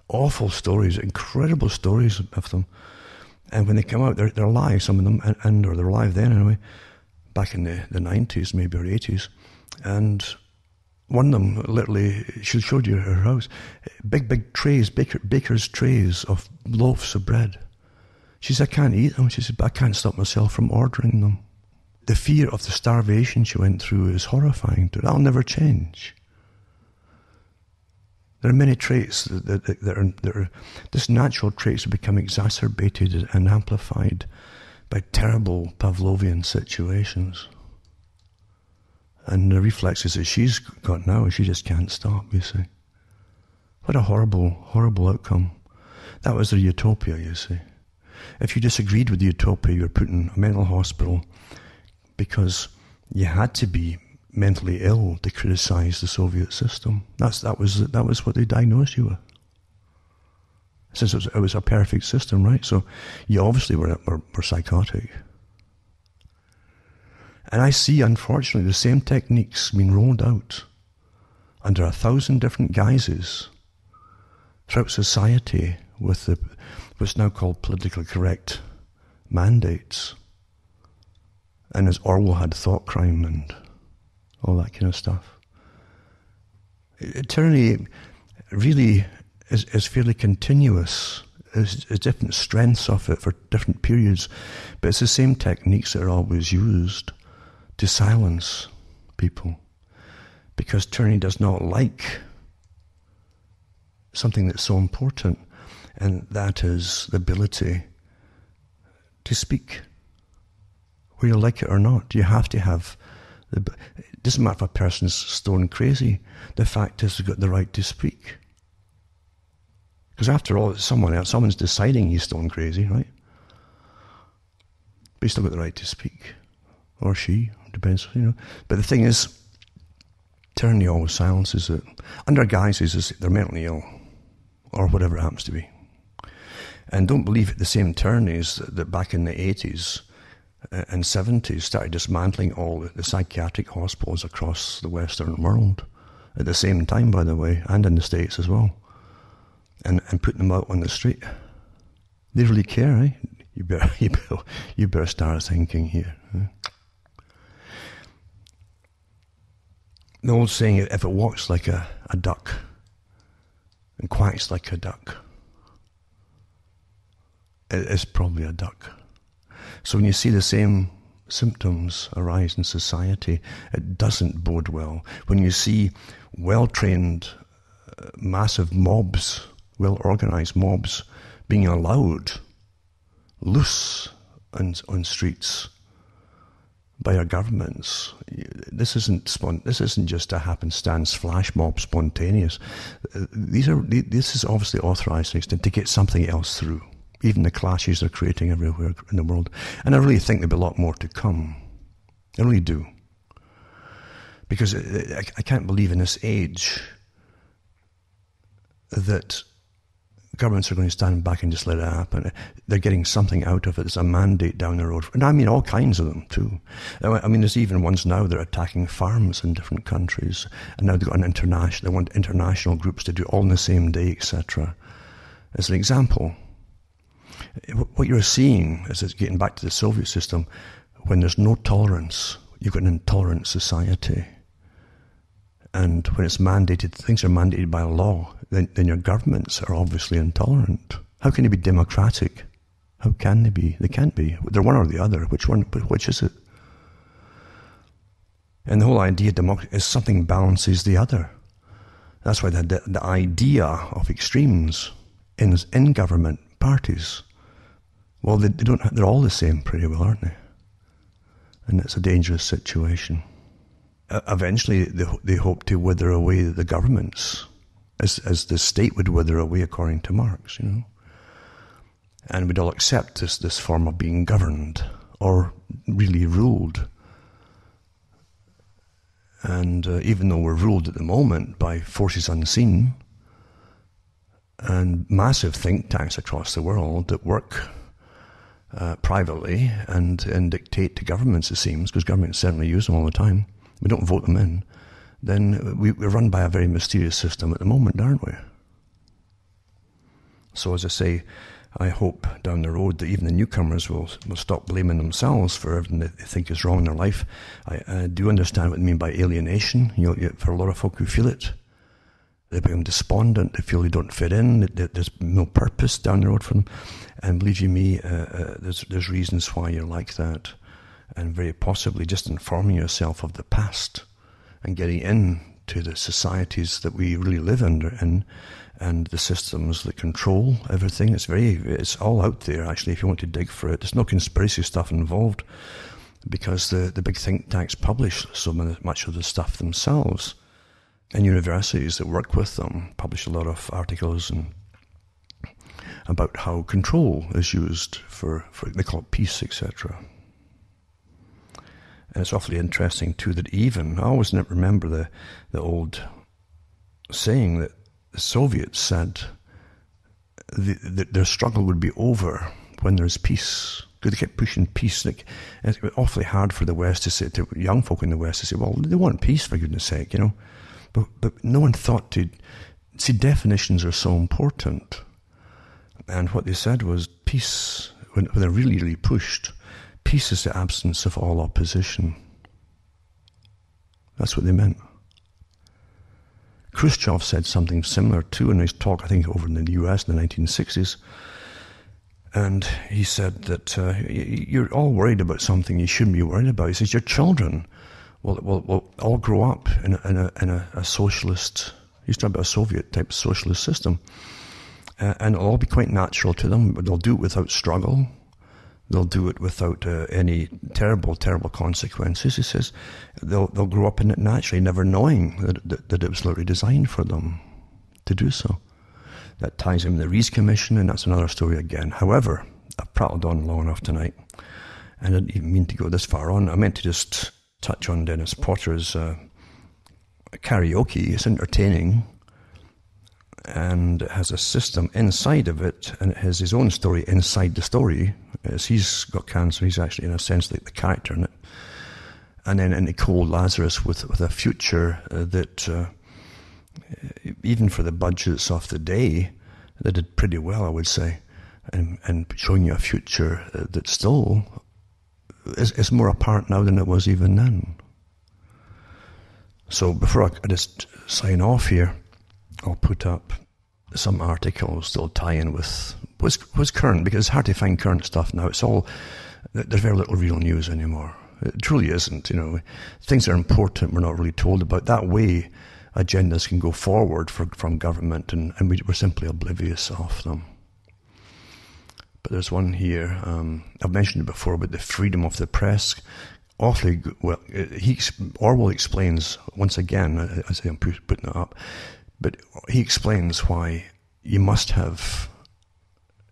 [SPEAKER 1] Awful stories, incredible stories of them. And when they come out, they're alive, some of them, or they're alive then anyway, back in the 90s, maybe, or 80s. And one of them, literally, she showed you her house, big trays, baker's trays of loaves of bread. She said, I can't eat them. She said, but I can't stop myself from ordering them. The fear of the starvation she went through is horrifying to her. That'll never change. There are many traits that are this natural traits have become exacerbated and amplified by terrible Pavlovian situations. And the reflexes that she's got now, she just can't stop, you see. What a horrible, horrible outcome. That was the utopia, you see. If you disagreed with the utopia, you were put in a mental hospital because you had to be mentally ill to criticize the Soviet system. That was what they diagnosed you with. Since it was a perfect system, right? So you obviously were psychotic. And I see, unfortunately, the same techniques being rolled out under 1,000 different guises throughout society with what's now called politically correct mandates. And as Orwell had thought crime and all that kind of stuff. Tyranny really is fairly continuous. There's different strengths of it for different periods, but it's the same techniques that are always used to silence people. Because tyranny does not like something that's so important, and that is the ability to speak. Whether you like it or not, you have to have it doesn't matter if a person's stone crazy. The fact is they've got the right to speak. Because after all, it's someone's deciding he's stone crazy, right? But he's still got the right to speak. Or she, depends, you know. But the thing is, tyranny always silences it. Under guises is they're mentally ill. Or whatever it happens to be. And don't believe it, the same tyrannies that back in the 80s and 70s started dismantling all the psychiatric hospitals across the Western world at the same time, by the way, and in the States as well, and putting them out on the street. They really care, eh? You better start thinking here. Eh? The old saying, if it walks like a duck and quacks like a duck, it is probably a duck. So when you see the same symptoms arise in society, it doesn't bode well. When you see well-trained, massive mobs, well-organized mobs being allowed loose on streets by our governments, this isn't just a happenstance flash mob, spontaneous. This is obviously authorized to get something else through. Even the clashes they're creating everywhere in the world. And I really think there'll be a lot more to come. I really do. Because I can't believe in this age that governments are going to stand back and just let it happen. They're getting something out of it. It's a mandate down the road. And I mean all kinds of them too. I mean, there's even ones now that are attacking farms in different countries. And now they've got they want international groups to do it all on the same day, etc. As an example, what you're seeing is it's getting back to the Soviet system. When there's no tolerance, you've got an intolerant society. And when it's mandated, things are mandated by law, then your governments are obviously intolerant. How can they be democratic? How can they be? They can't be. They're one or the other. Which is it? And the whole idea of democracy is something balances the other. That's why the idea of extremes in government parties Well, they don't. They're all the same pretty well, aren't they? And it's a dangerous situation. Eventually, they hope to wither away the governments, as the state would wither away, according to Marx, And we'd all accept this form of being governed, or really ruled. And even though we're ruled at the moment by forces unseen, and massive think tanks across the world that work privately and dictate to governments, it seems, because governments certainly use them all the time. We don't vote them in. Then we're run by a very mysterious system at the moment, aren't we? So as I say, I hope down the road that even the newcomers will stop blaming themselves for everything they think is wrong in their life. I do understand what they mean by alienation. For a lot of folk who feel it, they become despondent. They feel they don't fit in. There's no purpose down the road for them. And believe you me, there's reasons why you're like that. And very possibly just informing yourself of the past and getting into the societies that we really live under and the systems that control everything. It's all out there, actually, if you want to dig for it. There's no conspiracy stuff involved because the big think tanks publish so much of the stuff themselves. And universities that work with them publish a lot of articles about how control is used for they call it peace, etc. And it's awfully interesting too that I always remember the old saying that the Soviets said that their struggle would be over when there's peace. Because they kept pushing peace. It's awfully hard for the West to say, to young folk in the West to say, well, they want peace for goodness sake, But no one thought to see, definitions are so important. And what they said was peace, when they really, really pushed, peace is the absence of all opposition. That's what they meant. Khrushchev said something similar too in his talk, I think over in the US in the 1960s. And he said that you're all worried about something you shouldn't be worried about. He says your children will all grow up in a socialist, he's talking about a Soviet-type socialist system. And it'll all be quite natural to them, but they'll do it without struggle. They'll do it without any terrible, terrible consequences. He says they'll grow up in it naturally, never knowing that it was literally designed for them to do so. That ties in the Rees Commission, and that's another story again. However, I've prattled on long enough tonight, and I didn't even mean to go this far on. I meant to just touch on Dennis Potter's Karaoke. It's entertaining, and it has a system inside of it, and it has his own story inside the story. As he's got cancer, he's actually, in a sense, like the character in it. And then in Nicole Lazarus with a future that, even for the budgets of the day, they did pretty well, I would say, and showing you a future that still is more apparent now than it was even then. So before I just sign off here, I'll put up some articles that'll tie in with what's current, because it's hard to find current stuff now. There's very little real news anymore. It truly isn't, Things that are important we're not really told about. That way, agendas can go forward from government, and we're simply oblivious of them. But there's one here, I've mentioned it before, about the freedom of the press. Awfully well, Orwell explains, once again, as I'm putting it up, but he explains why you must have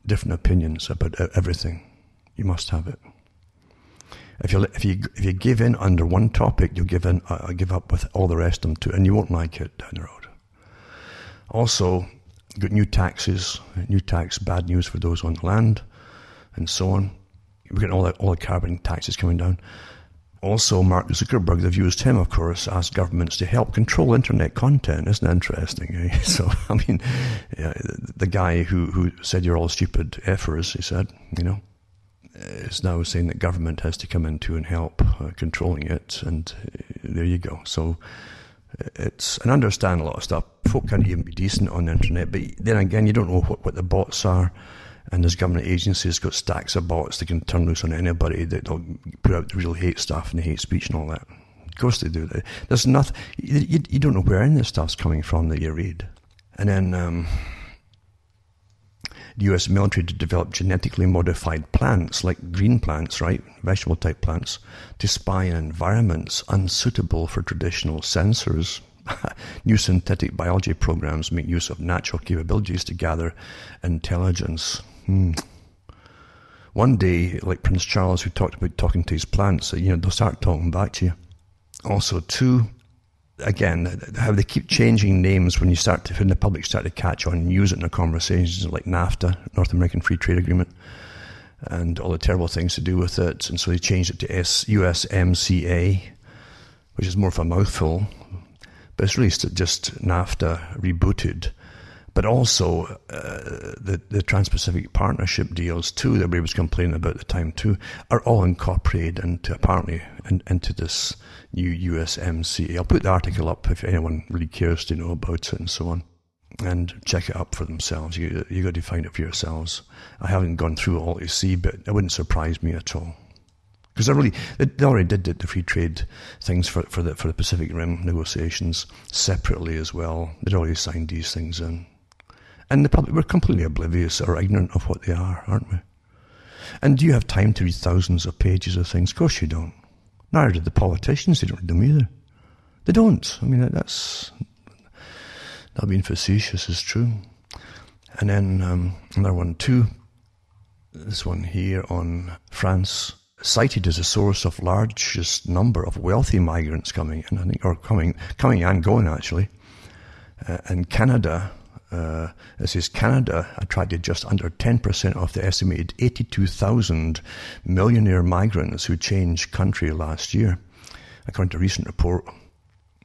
[SPEAKER 1] different opinions about everything. You must have it. If you give in under one topic, you'll give up with all the rest of them too, and you won't like it down the road. Also, got new tax, bad news for those on the land, and so on. We're getting all the carbon taxes coming down. Also, Mark Zuckerberg, they've used him, of course, asked governments to help control internet content. Isn't that interesting? Eh? So, I mean, the guy who said you're all stupid effers, he said, is now saying that government has to come into and help controlling it, and there you go. So, and I understand a lot of stuff. Folk can't even be decent on the internet, but then again, you don't know what the bots are. And there's government agencies got stacks of bots that can turn loose on anybody that'll put out the real hate stuff and the hate speech and all that. Of course they do. There's nothing, you don't know where any of this stuff's coming from that you read. And then, the US military to develop genetically modified plants, like green plants, right, vegetable-type plants, to spy on environments unsuitable for traditional sensors. New synthetic biology programs make use of natural capabilities to gather intelligence. One day, like Prince Charles, who talked about talking to his plants, they'll start talking back to you. Also, too, again, how they keep changing names when the public start to catch on and use it in their conversations, like NAFTA, North American Free Trade Agreement, and all the terrible things to do with it. And so they changed it to USMCA, which is more of a mouthful. But it's really just NAFTA rebooted. But also the Trans-Pacific Partnership deals too, that everybody was complaining about at the time too, are all incorporated into this new USMCA. I'll put the article up if anyone really cares to know about it and so on, and check it up for themselves. You got to find it for yourselves. I haven't gone through all to see, but it wouldn't surprise me at all. Because they already did the free trade things for the Pacific Rim negotiations separately as well. They'd already signed these things in. And the public, we're completely oblivious or ignorant of what they are, aren't we? And do you have time to read thousands of pages of things? Of course you don't. Neither do the politicians. They don't read them either. They don't. I mean, not being facetious is true. And then another one too. This one here on France, cited as a source of largest number of wealthy migrants coming in, I think, or coming and going actually. And Canada, it says Canada attracted just under 10% of the estimated 82,000 millionaire migrants who changed country last year. According to a recent report,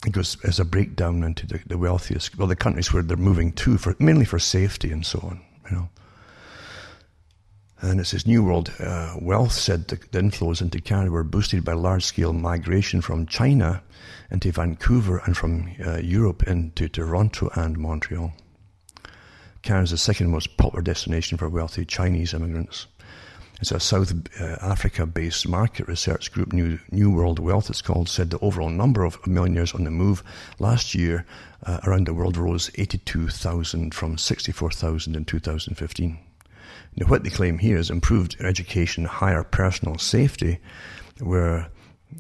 [SPEAKER 1] it goes as a breakdown into the wealthiest, the countries where they're moving to, mainly for safety and so on, And it says New World Wealth said the inflows into Canada were boosted by large-scale migration from China into Vancouver and from Europe into Toronto and Montreal. Canada is the second most popular destination for wealthy Chinese immigrants. It's a South Africa-based market research group, New World Wealth it's called, said the overall number of millionaires on the move last year around the world rose 82,000 from 64,000 in 2015. Now, what they claim here is improved education, higher personal safety, where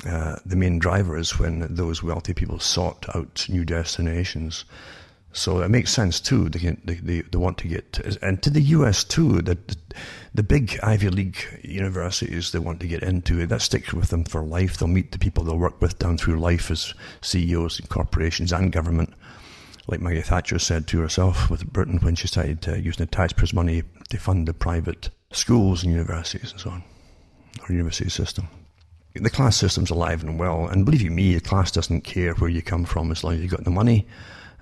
[SPEAKER 1] the main driver is when those wealthy people sought out new destinations. So it makes sense too. They want to get, and to the US too. The big Ivy League universities they want to get into, that sticks with them for life. They'll meet the people they'll work with down through life as CEOs in corporations and government. Like Margaret Thatcher said to herself with Britain when she started using the taxpayers' money to fund the private schools and universities and so on, or university system. The class system's alive and well, and believe you me, the class doesn't care where you come from as long as you've got the money,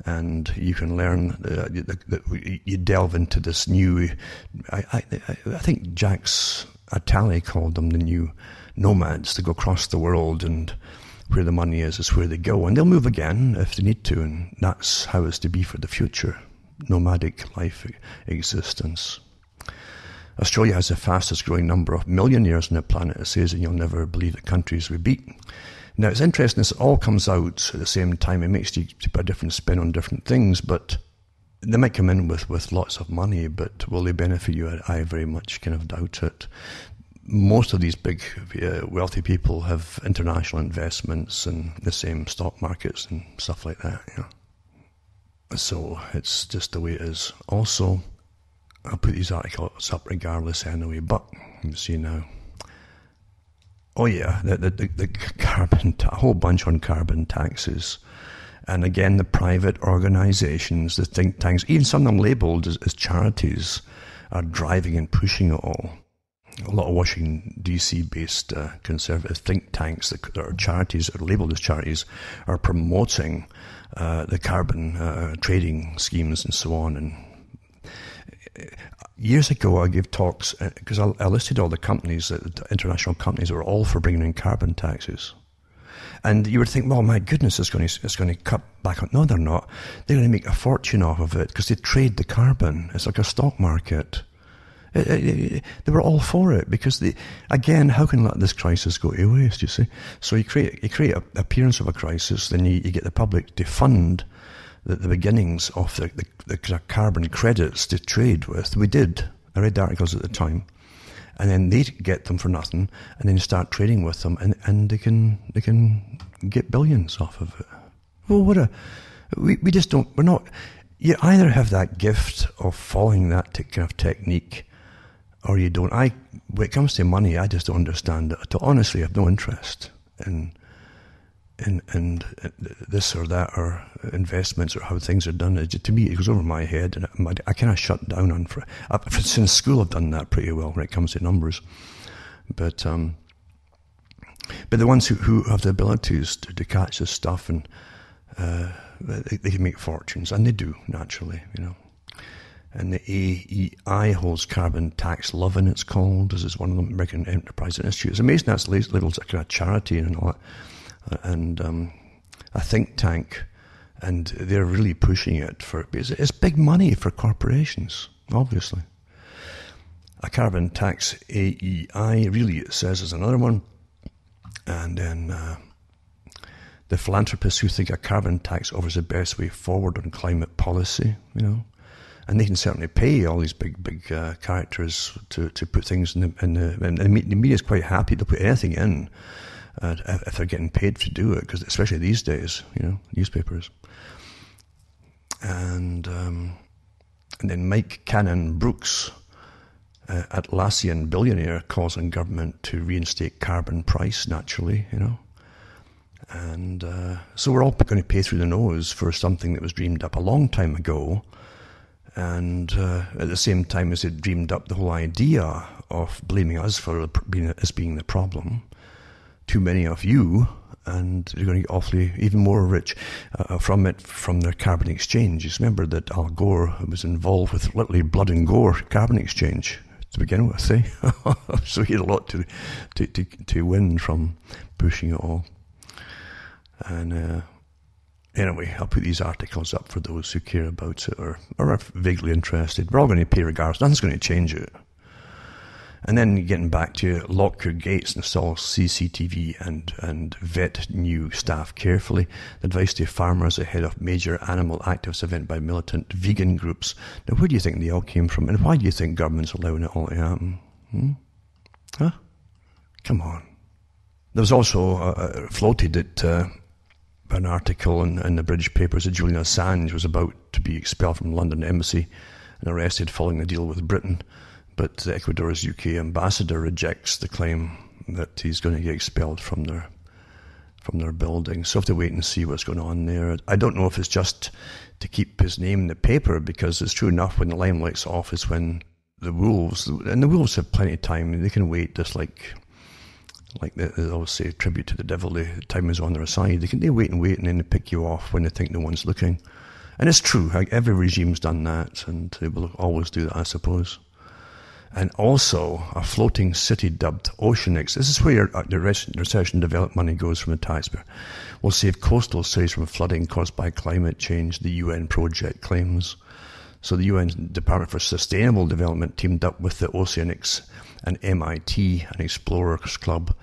[SPEAKER 1] and you can learn. You delve into this new. I think Jacques Attali called them the new nomads. They go across the world, and where the money is where they go, and they'll move again if they need to, and that's how it's to be for the future. Nomadic life existence. Australia has the fastest growing number of millionaires on the planet, it says, and you'll never believe the countries we beat. Now, it's interesting, this all comes out at the same time. It makes you put a different spin on different things, but they might come in with lots of money, but will they benefit you? I very much kind of doubt it. Most of these big wealthy people have international investments in the same stock markets and stuff like that. So it's just the way it is. Also, I'll put these articles up regardless anyway, but you see now. Oh yeah, the carbon, a whole bunch on carbon taxes. And again, the private organizations, the think tanks, even some of them labeled as charities, are driving and pushing it all. A lot of Washington, D.C. based conservative think tanks that are charities, that are labeled as charities, are promoting the carbon trading schemes and so on. And years ago, I gave talks, because I listed all the companies, the international companies, that were all for bringing in carbon taxes. And you would think, well, my goodness, it's going to cut back on. No, they're not. They're going to make a fortune off of it because they trade the carbon. It's like a stock market. They were all for it because again, how can let this crisis go to waste, you see? So you create an appearance of a crisis, then you get the public to fund the beginnings of the carbon credits to trade with. We did. I read the articles at the time. And then they get them for nothing, and then start trading with them, and they can get billions off of it. Well, we just don't, we're not, you either have that gift of following that kind of technique, or you don't. When it comes to money, I just don't understand it at all. Honestly, I have no interest in this or that, or investments, or how things are done. To me, it goes over my head, and I kind of shut down on. Since school, I've done that pretty well when it comes to numbers. But the ones who have the abilities to catch this stuff, and they can make fortunes, and they do naturally, And the AEI holds carbon tax loving, it's called. This is one of them, American Enterprise Institute. It's amazing that's labeled as a kind of charity and all that. And a think tank, and they're really pushing it it's big money for corporations, obviously. A carbon tax, AEI, really, it says, is another one. And then the philanthropists who think a carbon tax offers the best way forward on climate policy, And they can certainly pay all these big characters to put things in the media is quite happy to put anything in. If they're getting paid to do it, because especially these days, newspapers. And then Mike Cannon-Brookes, Atlassian billionaire, calls on government to reinstate carbon price naturally, And so we're all going to pay through the nose for something that was dreamed up a long time ago. And at the same time as it dreamed up the whole idea of blaming us for being the problem. Too many of you, and you're going to get awfully even more rich from their carbon exchanges. Remember that Al Gore was involved with literally blood and gore carbon exchange to begin with, eh? So he had a lot to win from pushing it all. And anyway, I'll put these articles up for those who care about it or are vaguely interested. We're all going to pay regardless. Nothing's going to change it. And then getting back to lock your gates, install CCTV, and vet new staff carefully. Advice to farmers ahead of major animal activist event by militant vegan groups. Now, where do you think they all came from? And why do you think government's allowing it all to happen? Huh? Come on. There was also floated that an article in the British papers that Julian Assange was about to be expelled from the London embassy and arrested following the deal with Britain. But the Ecuador's UK ambassador rejects the claim that he's going to get expelled from their building. So I have to wait and see what's going on there. I don't know if it's just to keep his name in the paper, because it's true enough when the limelight's off is when the wolves have plenty of time. They can wait, just like they always say, tribute to the devil, the time is on their side. They wait and then they pick you off when they think no one's looking. And it's true, every regime's done that, and they will always do that, I suppose. And also a floating city dubbed Oceanix. This is where the research and development money goes from the taxpayer. Will save coastal cities from flooding caused by climate change, the UN project claims. So the UN Department for Sustainable Development teamed up with the Oceanix and MIT, an Explorers Club,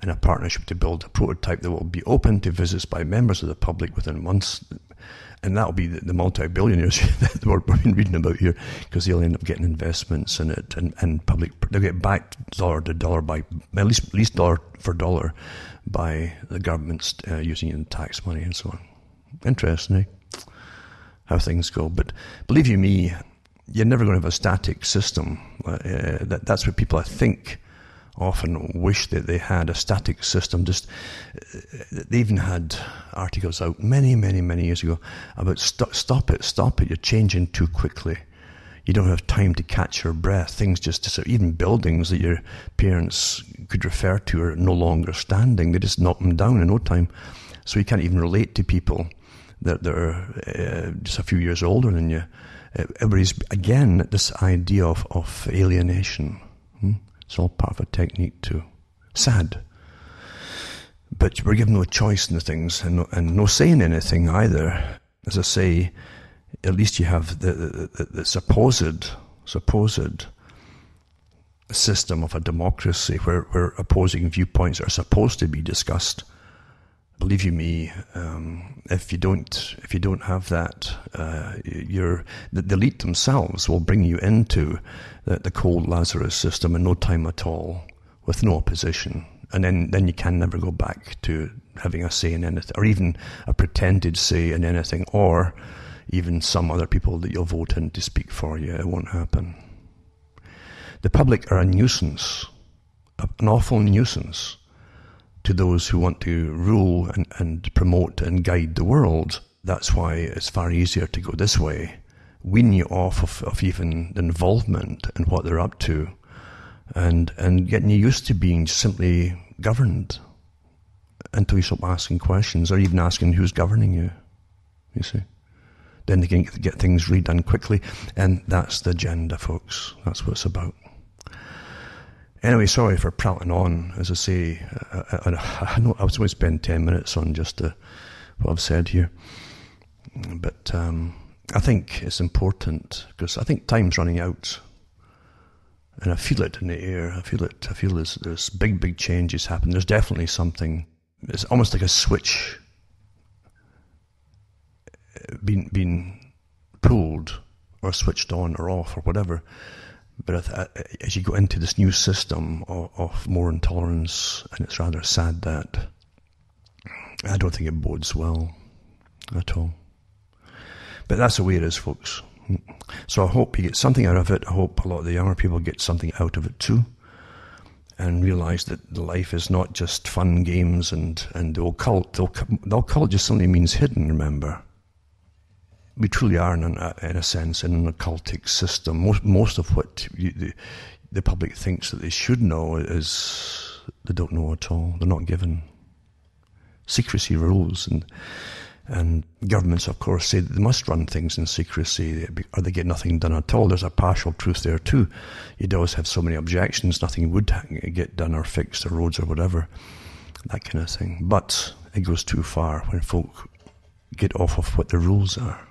[SPEAKER 1] in a partnership to build a prototype that will be open to visits by members of the public within months. And that'll be the multi-billionaires that we've been reading about here, because they'll end up getting investments in it, and public, they'll get backed dollar to dollar by, at least dollar for dollar, by the governments using it in tax money and so on. Interesting, eh? How things go. But believe you me, you're never going to have a static system. That's what people, I think, often wish that they had, a static system. They even had articles out many years ago about stop it, you're changing too quickly. You don't have time to catch your breath. Things just disappear. Even buildings that your parents could refer to are no longer standing. They just knock them down in no time. So you can't even relate to people that are just a few years older than you. Everybody's, again, this idea of alienation. It's all part of a technique too. Sad. But we're given no choice in the things, and no say in anything either. As I say, at least you have the supposed system of a democracy where opposing viewpoints are supposed to be discussed. believe you me, if you don't have that, the elite themselves will bring you into the cold Lazarus system in no time at all, with no opposition, and then you can never go back to having a say in anything, or even a pretended say in anything, or even some other people that you'll vote in to speak for you. It won't happen. The public are a nuisance, an awful nuisance, to those who want to rule and promote and guide the world. That's why it's far easier to go this way, wean you off of even involvement in what they're up to, and getting you used to being simply governed until you stop asking questions, or even asking who's governing you, you see. Then they can get things really done quickly, and that's the agenda, folks. That's what it's about. Anyway, sorry for prattling on. As I say, I know I was going to spend 10 minutes on just what I've said here, but I think it's important, because I think time's running out, and I feel it in the air. I feel there's big changes happening. There's definitely something. It's almost like a switch being pulled or switched on or off or whatever. But as you go into this new system of more intolerance, and it's rather sad that I don't think it bodes well at all. But that's the way it is, folks. So I hope you get something out of it. I hope a lot of the younger people get something out of it too, and realise that life is not just fun games and the occult. The occult just simply means hidden, remember. We truly are, in a sense, in an occultic system. Most of what the public thinks that they should know is they don't know at all. They're not given. Secrecy rules, and governments, of course, say that they must run things in secrecy, or they get nothing done at all. There's a partial truth there too. You'd always have so many objections, nothing would get done or fixed, or roads or whatever, that kind of thing. But it goes too far when folk get off of what the rules are.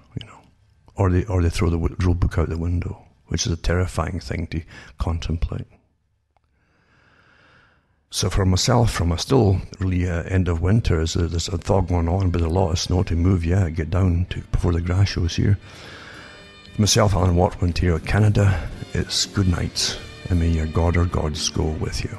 [SPEAKER 1] Or they throw the rule book out the window, which is a terrifying thing to contemplate. So for myself, from a still really end of winter, there's a thaw going on, but a lot of snow to move, get down to before the grass shows here. For myself, Alan Watt, Ontario, Canada, it's good night, and may your God or gods go with you.